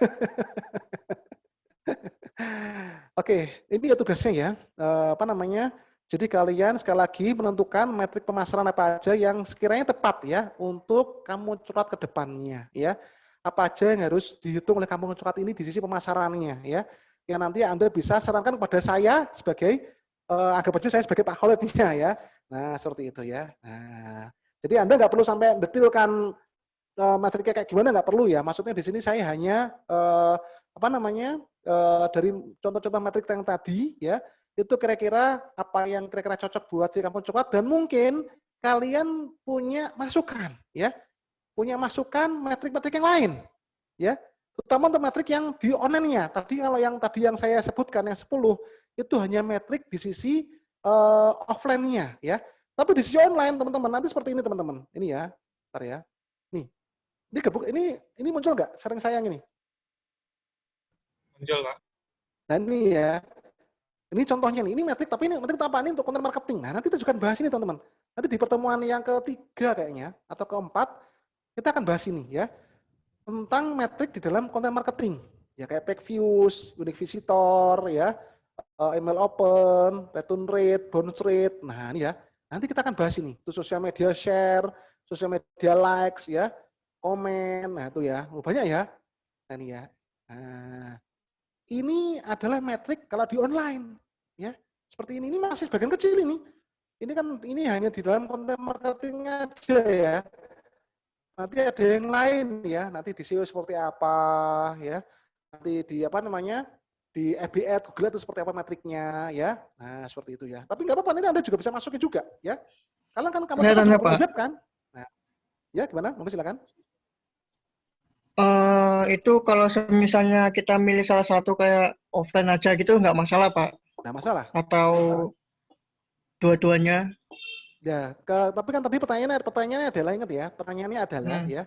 Speaker 1: Oke, ini ya tugasnya ya. Apa namanya? Jadi kalian sekali lagi menentukan metrik pemasaran apa aja yang sekiranya tepat ya untuk kamu curhat ke depannya ya. Apa aja yang harus dihitung oleh kamu curhat ini di sisi pemasarannya ya. Yang nanti Anda bisa sarankan kepada saya sebagai anggap aja saya sebagai Pak Khalidnya ya. Nah, seperti itu ya. Nah, jadi Anda nggak perlu sampai detilkan metriknya kayak gimana, nggak perlu ya. Maksudnya di sini saya hanya apa namanya dari contoh-contoh metrik yang tadi ya, itu kira-kira apa yang kira-kira cocok buat si kampung coklat, dan mungkin kalian punya masukan ya, punya masukan metrik-metrik yang lain ya, terutama untuk metrik yang di online-nya. Tadi kalau yang tadi yang saya sebutkan yang 10 itu hanya metrik di sisi offline-nya ya. Tapi di sisi online teman-teman nanti seperti ini teman-teman. Ini ya. Bentar ya. Nih. Ini muncul nggak sering sayang ini?
Speaker 2: Muncul, Pak.
Speaker 1: Nah ini ya. Ini contohnya nih, ini metrik, tapi ini metrik apa? Ini untuk konten marketing. Nah, nanti kita juga bahas ini, teman-teman. Nanti di pertemuan yang ketiga kayaknya, atau keempat, kita akan bahas ini ya. Tentang metrik di dalam konten marketing. Ya, kayak page views, unique visitor, ya, email open, return rate, bounce rate. Nah, ini ya. Nanti kita akan bahas ini. Itu sosial media share, sosial media likes, ya, komen. Nah, itu ya. Oh, banyak ya. Nah, ini ya. Nah, ini adalah metrik kalau di online, ya. Seperti ini masih sebagian kecil ini. Ini kan ini hanya di dalam konten marketing aja ya. Nanti ada yang lain ya. Nanti di SEO seperti apa ya. Nanti di apa namanya? Di FB Ads, Google itu seperti apa metriknya ya. Nah, seperti itu ya. Tapi nggak apa-apa, nanti Anda juga bisa masukin juga ya. Kalian kan kamu
Speaker 4: Saya
Speaker 1: juga
Speaker 4: tanya,
Speaker 1: perlu
Speaker 4: Pak.
Speaker 1: web kan? Nah, ya gimana? Monggo silakan.
Speaker 4: Itu kalau misalnya kita milih salah satu kayak offline aja gitu nggak masalah, Pak?
Speaker 1: Nah, masalah.
Speaker 4: Atau dua-duanya?
Speaker 1: Ya, tapi kan tadi pertanyaannya adalah, ingat ya, pertanyaannya adalah ya,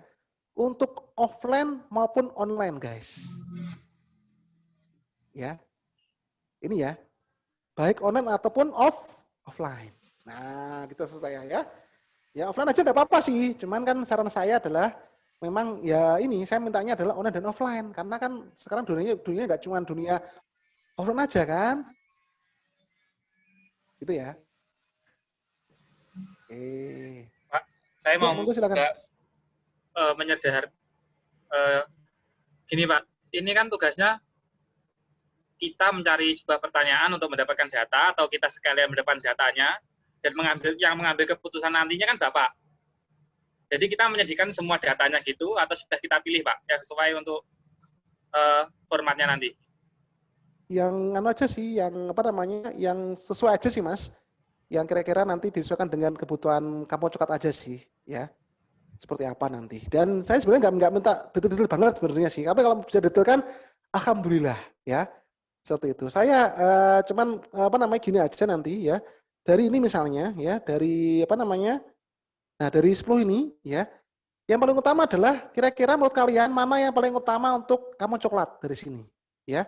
Speaker 1: untuk offline maupun online, guys. Ya, ini ya, baik online ataupun offline. Nah, gitu selesai ya. Ya offline aja nggak apa-apa sih, cuman kan saran saya adalah memang ya ini saya mintanya adalah online dan offline, karena kan sekarang dunia nggak cuma dunia offline aja kan, gitu ya.
Speaker 2: Pak, saya mau
Speaker 1: monggo silakan.
Speaker 2: menyederhanakan gini, Pak. Ini kan tugasnya kita mencari sebuah pertanyaan untuk mendapatkan data, atau kita sekalian mendapatkan datanya dan mengambil keputusan nantinya kan Bapak. Jadi kita menyajikan semua datanya gitu, atau sudah kita pilih, Pak, yang sesuai untuk formatnya nanti?
Speaker 1: Yang anu aja sih, yang apa namanya, yang sesuai aja sih Mas. Yang kira-kira nanti disesuaikan dengan kebutuhan kamu coklat aja sih, ya. Seperti apa nanti. Dan saya sebenarnya nggak minta detail-detail banget sebenarnya sih. Tapi kalau bisa detail kan, alhamdulillah, ya. Seperti itu. Saya cuman apa namanya gini aja nanti ya. Dari ini misalnya ya, dari apa namanya? Nah, dari 10 ini ya, yang paling utama adalah kira-kira menurut kalian mana yang paling utama untuk kamu coklat dari sini, ya.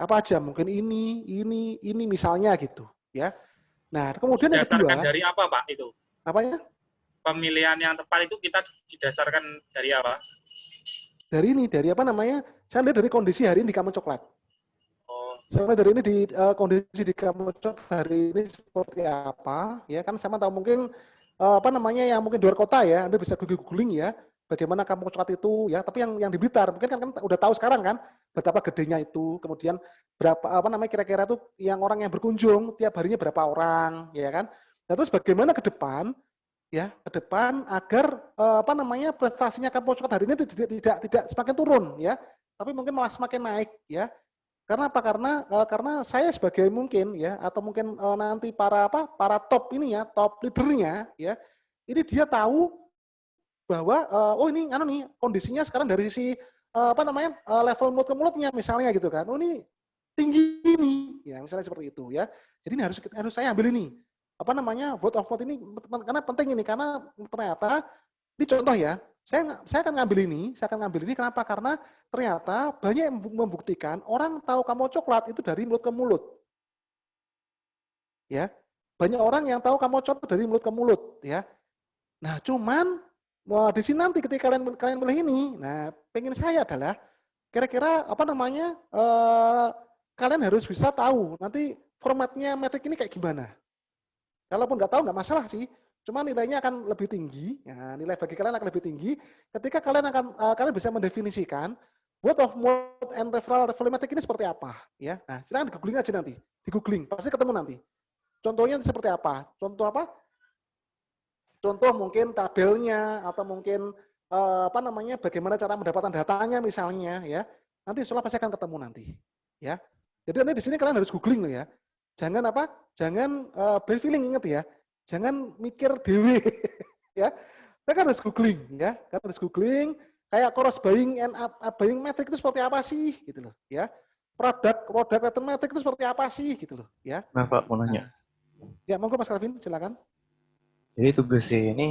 Speaker 1: Apa aja? Mungkin ini misalnya gitu, ya. Nah, kemudian yang
Speaker 2: Didasarkan
Speaker 1: kedua,
Speaker 2: dari apa, Pak, itu?
Speaker 1: apanya?
Speaker 2: Pemilihan yang tepat itu kita didasarkan dari apa?
Speaker 1: Dari apa namanya? Saya lihat dari kondisi hari ini di kamu coklat.
Speaker 2: Oh.
Speaker 1: Saya lihat dari ini di kondisi di kamu coklat hari ini seperti apa, ya kan sama tahu mungkin apa namanya yang mungkin di luar kota ya, Anda bisa googling ya, bagaimana kampung coklat itu ya, tapi yang di Blitar mungkin kan udah tahu sekarang kan betapa gedenya itu, kemudian berapa apa namanya kira-kira tuh yang orang yang berkunjung tiap harinya berapa orang, ya kan. Nah, terus bagaimana ke depan ya, ke depan agar apa namanya prestasinya kampung coklat hari ini tidak semakin turun ya, tapi mungkin malah semakin naik ya. Karena apa? Karena saya sebagai mungkin ya, atau mungkin nanti para top ini ya, top leadernya ya, ini dia tahu bahwa oh ini anu nih kondisinya sekarang dari sisi apa namanya level mulut ke mulutnya misalnya gitu kan. Oh ini tinggi ini ya, misalnya seperti itu ya. Jadi ini harus saya ambil ini. Apa namanya? Word of mouth ini karena penting ini, karena ternyata ini contoh ya. Saya akan ngambil ini kenapa? Karena ternyata banyak yang membuktikan orang tahu kamu coklat itu dari mulut ke mulut. Ya. banyak orang yang tahu Kamocot itu dari mulut ke mulut, ya. Nah, cuman di sini nanti ketika kalian milih ini, nah, pengen saya adalah kira-kira apa namanya, kalian harus bisa tahu nanti formatnya metrik ini kayak gimana. Kalaupun nggak tahu nggak masalah sih, cuma nilainya akan lebih tinggi. Ya, nilai bagi kalian akan lebih tinggi ketika kalian bisa mendefinisikan word of mouth and referral volumetric ini seperti apa, ya. Nah, silakan di googling aja nanti, di googling pasti ketemu nanti. Contohnya seperti apa? Contoh apa? Contoh mungkin tabelnya atau mungkin apa namanya? Bagaimana cara mendapatkan datanya misalnya, ya. Nanti setelah pasti akan ketemu nanti, ya. Jadi nanti di sini kalian harus googling loh ya. Jangan apa? Jangan by feeling, inget ya. Jangan mikir dewe ya. Kita kan harus googling ya. Kan harus googling kayak cross buying and up buying metric itu seperti apa sih gitu loh ya. Produk pattern metric itu seperti apa sih gitu loh ya.
Speaker 3: Nah, Pak, mau nanya.
Speaker 1: Ya, monggo Mas Calvin, silakan.
Speaker 3: Jadi tugasnya ini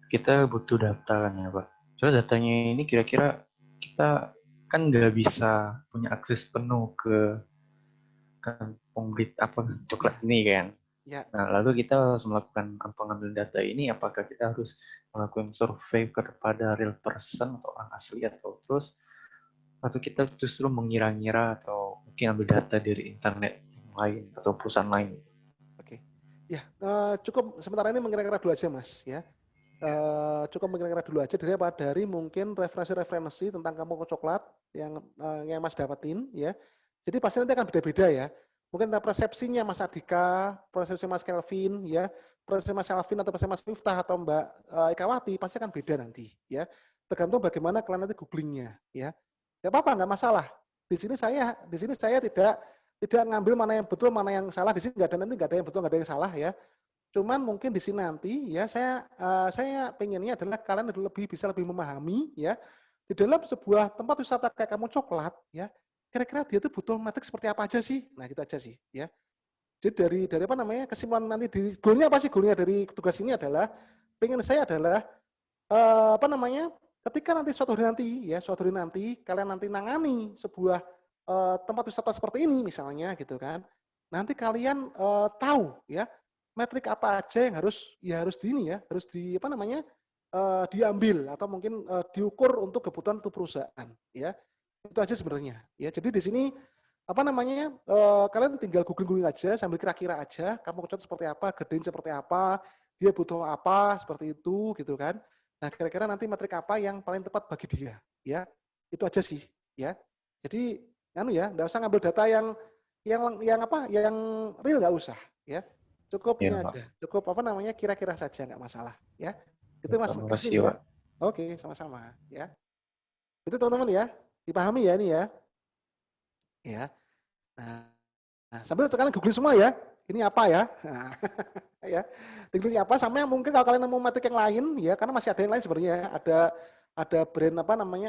Speaker 3: kita butuh data kan ya, Pak. Soalnya datanya ini kira-kira kita kan nggak bisa punya akses penuh ke kantong coklat ini kan.
Speaker 1: Ya.
Speaker 3: Nah, lalu kita harus melakukan pengambilan data ini, apakah kita harus melakukan survei kepada real person atau orang asli atau kita justru mengira-ngira atau mungkin ambil data dari internet yang lain atau perusahaan lain.
Speaker 1: Oke. Ya, cukup sementara ini mengira-ngira dulu aja Mas ya. Cukup mengira-ngira dulu aja dari mungkin referensi tentang kampung coklat yang Mas dapetin ya. Jadi pasti nanti akan beda-beda ya. Mungkin persepsinya Mas Adika, persepsi Mas Kelvin ya, persepsi Mas Kelvin atau persepsi Mas Miftah atau Mbak Ikawati pasti akan beda nanti ya. Tergantung bagaimana kalian nanti googlingnya ya. Gak apa-apa, nggak masalah. Di sini saya tidak ngambil mana yang betul, mana yang salah. Di sini nggak ada yang betul, nggak ada yang salah ya. Cuman mungkin di sini nanti ya saya pengennya adalah kalian bisa lebih memahami ya di dalam sebuah tempat wisata kayak kamu coklat ya. Kira-kira dia tuh butuh metrik seperti apa aja sih? Nah, gitu aja sih ya. Jadi dari apa namanya? Kesimpulan nanti goalnya apa sih? Goalnya dari tugas ini adalah pengen saya adalah apa namanya? Ketika nanti suatu hari nanti kalian nanti nangani sebuah tempat wisata seperti ini misalnya gitu kan. Nanti kalian tahu ya metrik apa aja yang harus diambil atau mungkin diukur untuk kebutuhan itu perusahaan ya. Itu aja sebenarnya ya. Jadi di sini apa namanya kalian tinggal googling aja sambil kira-kira aja kamu cocok seperti apa, gedein seperti apa, dia butuh apa seperti itu gitu kan. Nah, kira-kira nanti metrik apa yang paling tepat bagi dia ya. Itu aja sih ya. Jadi enggak usah ngambil data yang real, nggak usah ya. Cukup ini aja. Cukup kira-kira saja, nggak masalah ya. Itu Mas Calvin ya. Pak. Oke, sama-sama ya. Itu teman-teman ya. Dipahami ya ini ya. Ya. Nah, sambil sekarang googling semua ya. Ini apa ya? Nah, ya. Googling apa sama yang mungkin kalau kalian nemu metrik yang lain ya, karena masih ada yang lain sebenarnya. Ada brand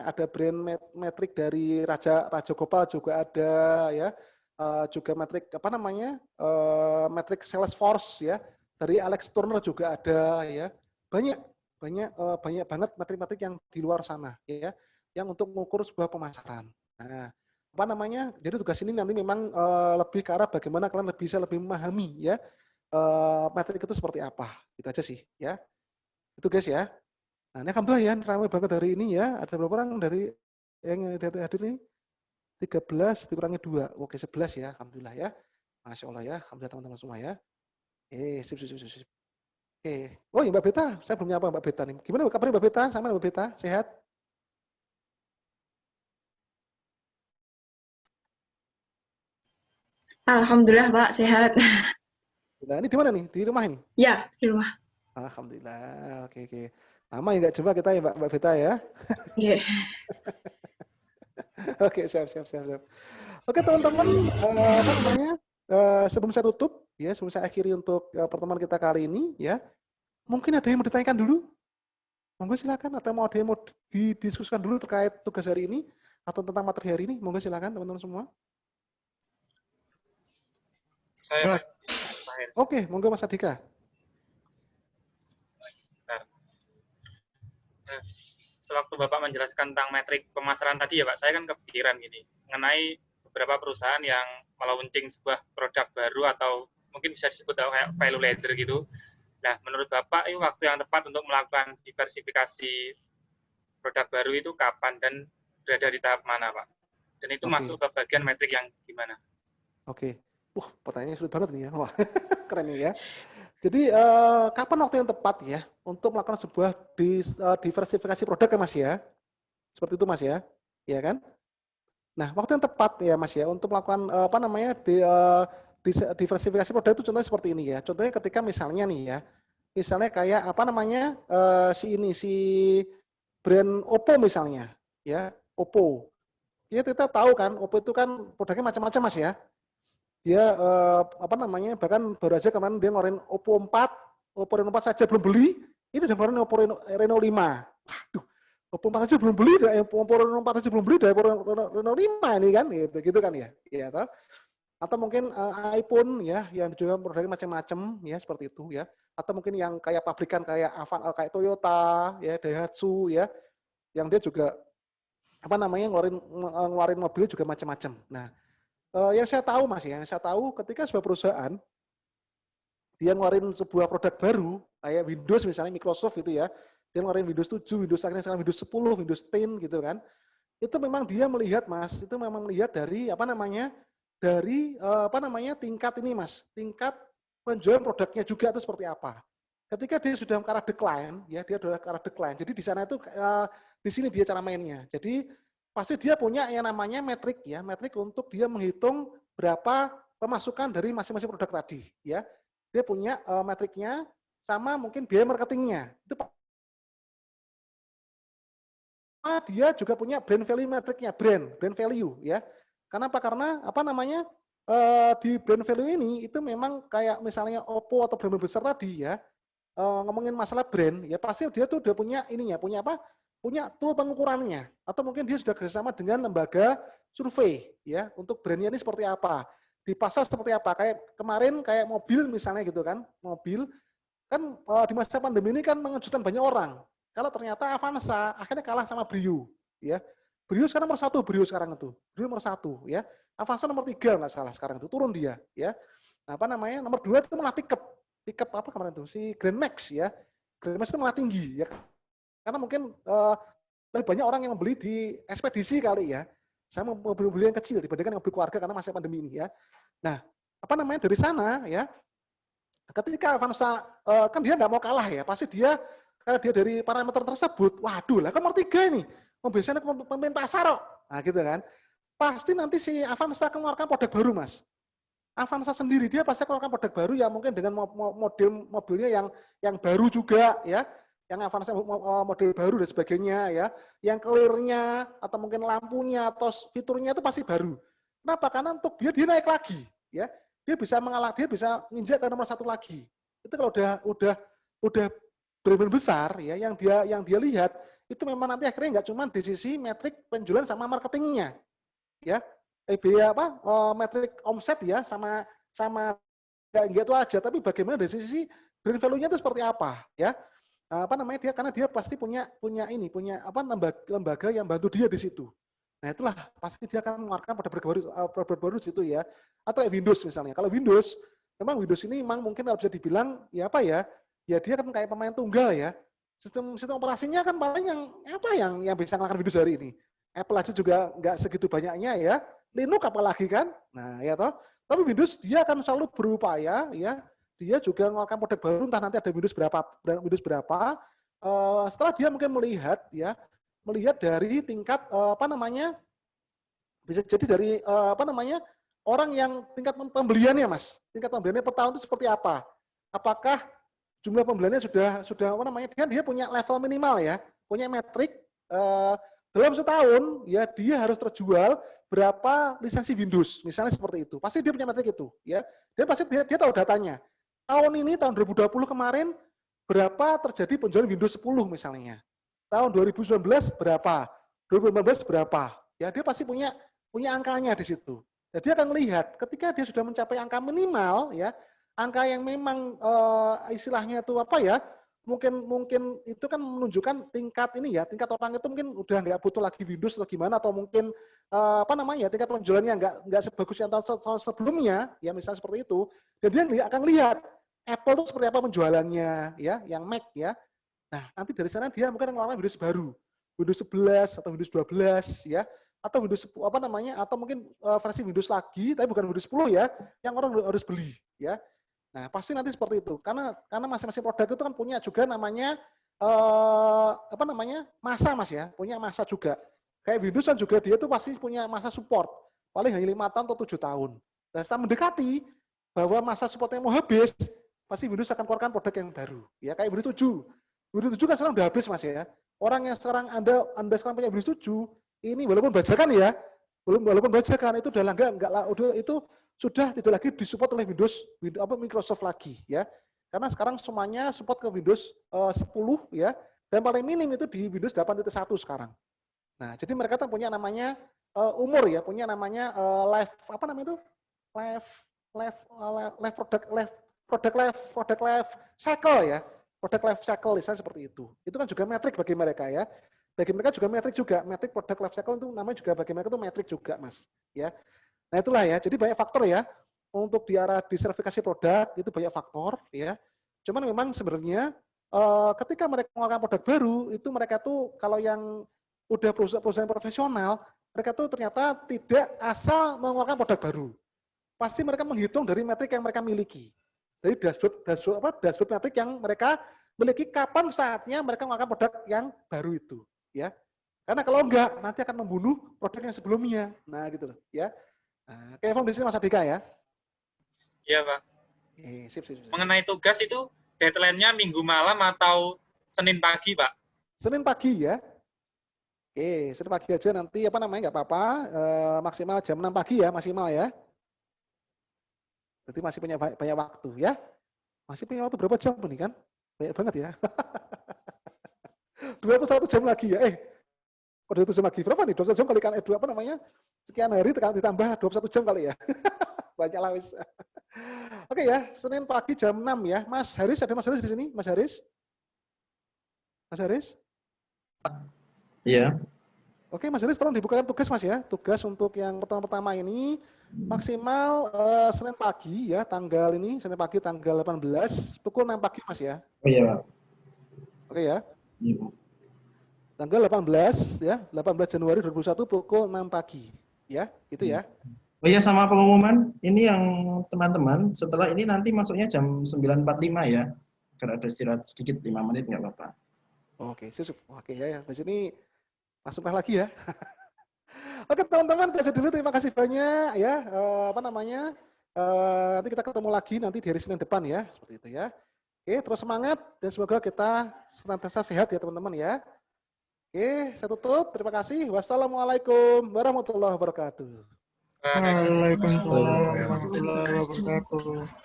Speaker 1: ada brand metrik dari Raja Gopal juga ada ya. Juga metrik metrik Salesforce ya. Dari Alex Turner juga ada ya. Banyak banget metrik-metrik yang di luar sana ya. Yang untuk mengukur sebuah pemasaran. Nah, jadi tugas ini nanti memang lebih ke arah bagaimana kalian bisa lebih memahami ya metrik itu seperti apa. Itu aja sih ya. Itu guys ya. Nah, ini alhamdulillah ya, ramai banget hari ini ya. Ada berapa orang dari yang hadir ini? 13 dikurangi 2. Oke, 11 ya. Alhamdulillah ya. Masya Allah ya. Alhamdulillah teman-teman semua ya. Sip. Oke. Oh ya Mbak Beta, saya belum nyapa Mbak Beta nih. Gimana kabarnya Mbak Beta? Sama Mbak Beta? Sehat?
Speaker 5: Alhamdulillah Pak, sehat.
Speaker 1: Nah, ini di mana nih? Di rumah ini?
Speaker 5: Ya, di rumah.
Speaker 1: Alhamdulillah. Oke. Lama ya nggak jumpa kita ya Mbak Beta ya?
Speaker 5: Iya.
Speaker 1: Oke, siap. Oke teman-teman, sebelum saya tutup, ya sebelum saya akhiri untuk pertemuan kita kali ini, ya mungkin ada yang mau ditanyakan dulu? Monggo silakan, atau ada yang mau didiskusikan dulu terkait tugas hari ini atau tentang materi hari ini? Monggo silakan teman-teman semua.
Speaker 2: Saya
Speaker 1: Oke, monggo Mas Adika.
Speaker 2: Sewaktu Bapak menjelaskan tentang metrik pemasaran tadi ya Pak, saya kan kepikiran gini, mengenai beberapa perusahaan yang melaunching sebuah produk baru atau mungkin bisa disebut kayak value ladder gitu. Nah, menurut Bapak, ini waktu yang tepat untuk melakukan diversifikasi produk baru itu kapan dan berada di tahap mana, Pak? Dan itu masuk ke bagian metrik yang gimana?
Speaker 1: Oke. Pertanyaannya sulit banget nih ya. Wah, keren nih ya. Jadi, kapan waktu yang tepat ya untuk melakukan sebuah diversifikasi produk ya Mas ya? Seperti itu Mas ya? Iya kan? Nah, waktu yang tepat ya Mas ya untuk melakukan diversifikasi produk itu contohnya seperti ini ya. Contohnya ketika misalnya nih ya, misalnya kayak si brand Oppo misalnya ya, Oppo. Ya kita tahu kan Oppo itu kan produknya macam-macam Mas ya. Dia bahkan baru aja kemarin dia ngeluarin Oppo 4, Oppo Reno 4 saja belum beli, ini udah ngeluarin Oppo Reno 5. Waduh, Oppo 4 saja belum beli, Oppo Reno 4 saja belum beli, dari Oppo Reno 5 ini kan, gitu kan ya. Ya toh? Atau mungkin iPhone ya, yang juga produknya macam-macam ya seperti itu ya. Atau mungkin yang kayak pabrikan kayak kayak Toyota, ya Daihatsu ya, yang dia juga ngeluarin mobil juga macam-macam. Nah, yang saya tahu Mas ya, ketika sebuah perusahaan dia ngeluarin sebuah produk baru kayak Windows misalnya Microsoft gitu ya, dia ngeluarin Windows 7, akhirnya sekarang Windows 10, Windows 10 gitu kan. Itu memang dia melihat Mas, itu memang melihat dari tingkat ini Mas, tingkat penjualan produknya juga itu seperti apa. Ketika dia sudah ke arah decline, ya dia sudah ke arah decline. Jadi di sana itu di sini dia cara mainnya. Jadi pasti dia punya yang namanya metrik ya, metrik untuk dia menghitung berapa pemasukan dari masing-masing produk tadi ya. Dia punya metriknya sama mungkin biaya marketingnya. Itu dia juga punya brand value metriknya, brand value ya. Kenapa? Karena di brand value ini itu memang kayak misalnya Oppo atau brand besar tadi ya, ngomongin masalah brand ya pasti dia tuh udah punya ininya, punya tool pengukurannya, atau mungkin dia sudah kerjasama dengan lembaga survei ya untuk brandnya ini seperti apa, di pasar seperti apa. Kayak kemarin kayak mobil misalnya gitu kan, mobil kan di masa pandemi ini kan mengejutkan banyak orang. Kalau ternyata Avanza akhirnya kalah sama Brio ya. Brio sekarang nomor 1, Brio sekarang itu. Brio nomor 1 ya. Avanza nomor 3 nggak salah sekarang itu, turun dia ya. Nomor 2 itu malah pickup apa kemarin tuh, si Grand Max ya. Grand Max itu malah tinggi ya. Karena mungkin lebih banyak orang yang membeli di ekspedisi kali ya, sama mobil-mobil yang kecil dibandingkan mobil keluarga karena masa pandemi ini ya. Nah, dari sana ya, ketika Avanza kan dia nggak mau kalah ya, pasti dia karena dia dari parameter tersebut, waduh lah kan nomor 3 ini, biasanya pemimpin pasar kok, nah gitu kan. Pasti nanti si Avanza akan mengeluarkan produk baru Mas. Avanza sendiri dia pasti akan mengeluarkan produk baru ya mungkin dengan model mobilnya yang baru juga ya. Yang Avanza model baru dan sebagainya ya, yang clear-nya atau mungkin lampunya atau fiturnya itu pasti baru. Kenapa? Karena untuk dia naik lagi ya, dia bisa nginjak ke nomor 1 lagi. Itu kalau udah brand besar ya, yang dia lihat itu memang nanti akhirnya nggak cuma di sisi metrik penjualan sama marketingnya ya, metrik omset ya sama nggak itu aja, tapi bagaimana dari sisi brand value-nya itu seperti apa ya. Karena dia pasti punya lembaga yang bantu dia di situ. Nah, itulah pasti dia akan mengeluarkan produk baru situ ya. Atau Windows misalnya. Kalau Windows, memang Windows ini memang mungkin bisa dibilang ya dia kan kayak pemain tunggal ya. Sistem operasinya kan paling yang bisa mengalahkan Windows hari ini. Apple aja juga nggak segitu banyaknya ya. Linux apalagi kan. Nah, ya toh. Tapi Windows dia akan selalu berupaya ya. Dia juga mengeluarkan produk baru, entah nanti ada Windows berapa. Setelah dia mungkin melihat dari tingkat bisa jadi dari orang yang tingkat pembeliannya Mas, tingkat pembeliannya per tahun itu seperti apa? Apakah jumlah pembeliannya sudah dia punya level minimal ya, punya metrik dalam setahun ya dia harus terjual berapa lisensi Windows, misalnya seperti itu. Pasti dia punya metrik itu ya. Dia tahu datanya. Tahun 2020 kemarin, berapa terjadi penjualan Windows 10 misalnya. Tahun 2019 berapa, 2015 berapa. Ya, dia pasti punya angkanya di situ. Jadi dia akan lihat, ketika dia sudah mencapai angka minimal, ya, angka yang memang istilahnya itu mungkin itu kan menunjukkan tingkat ini ya, tingkat orang itu mungkin udah nggak butuh lagi Windows atau gimana, atau mungkin tingkat penjualannya nggak sebagus yang tahun sebelumnya, ya misalnya seperti itu. Dan dia akan lihat Apple itu seperti apa penjualannya, ya, yang Mac ya. Nah, nanti dari sana dia mungkin ngeluarin Windows baru, Windows 11 atau Windows 12 ya, atau Windows atau mungkin versi Windows lagi, tapi bukan Windows 10 ya, yang orang harus beli ya. Nah, pasti nanti seperti itu. Karena masing-masing produk itu kan punya juga namanya masa Mas ya, punya masa juga. Kayak Windows kan juga dia tuh pasti punya masa support. Paling hanya 5 tahun atau 7 tahun. Dan setelah mendekati bahwa masa supportnya mau habis, pasti Windows akan keluarkan produk yang baru. Ya kayak Windows 7. Windows 7 kan sekarang udah habis Mas ya. Orang yang sekarang Anda sekarang punya Windows 7, ini walaupun bajakan ya, walaupun bajakan itu udah udah itu sudah tidak lagi disupport oleh Microsoft lagi ya. Karena sekarang semuanya support ke Windows 10 ya, dan paling minim itu di Windows 8.1 sekarang. Nah, jadi mereka tuh punya namanya umur ya, punya namanya life product life cycle ya. Product life cycle misalnya seperti itu. Itu kan juga metrik bagi mereka ya. Bagi mereka juga metrik product life cycle itu namanya juga bagi mereka itu metrik juga, Mas, ya. Nah itulah ya, jadi banyak faktor ya untuk di arah disertifikasi produk itu banyak faktor ya. Cuman memang sebenarnya ketika mereka mengeluarkan produk baru itu mereka tuh kalau yang udah perusahaan profesional mereka tuh ternyata tidak asal mengeluarkan produk baru. Pasti mereka menghitung dari metrik yang mereka miliki. Dari dashboard metrik yang mereka miliki kapan saatnya mereka mengeluarkan produk yang baru itu ya. Karena kalau enggak nanti akan membunuh produk yang sebelumnya. Nah gitu loh ya. Nah, kayak di sini Mas Adika ya.
Speaker 2: Iya, Pak.
Speaker 1: Sip.
Speaker 2: Mengenai tugas itu deadline-nya Minggu malam atau Senin pagi, Pak?
Speaker 1: Senin pagi ya. Senin pagi aja nanti nggak apa-apa. Maksimal jam 6 pagi ya, maksimal ya. Jadi masih punya banyak waktu ya. Masih punya waktu berapa jam nih kan? Banyak banget ya. 21 jam lagi ya. Kok 21 jam lagi? Berapa nih? 21 jam kalikan sekian hari ditambah 21 jam kali ya. Banyak lah wis. Oke ya, Senin pagi jam 6 ya. Mas Haris, ada Mas Haris di sini? Mas Haris? Mas Haris?
Speaker 6: Iya.
Speaker 1: Oke, Mas Haris tolong dibukakan tugas Mas ya. Tugas untuk yang pertama ini maksimal Senin pagi ya, Senin pagi tanggal 18 pukul 6 pagi Mas ya.
Speaker 6: Oh iya, Pak.
Speaker 1: Oke ya.
Speaker 6: Iya, Pak.
Speaker 1: Tanggal 18 ya, 18 Januari 2021 pukul 6 pagi. Ya, itu ya.
Speaker 6: Oh iya, sama pengumuman, ini yang teman-teman, setelah ini nanti masuknya jam 9.45 ya. Karena ada istirahat sedikit 5 menit nggak apa-apa.
Speaker 1: Oke, oke ya. Di sini masuklah lagi ya. Oke teman-teman, kita dulu terima kasih banyak ya. Nanti kita ketemu lagi nanti di hari Senin depan ya, seperti itu ya. Oke, terus semangat dan semoga kita senantiasa sehat ya teman-teman ya. Oke, saya tutup. Terima kasih. Wassalamualaikum warahmatullahi wabarakatuh.
Speaker 4: Waalaikumsalam warahmatullahi wabarakatuh.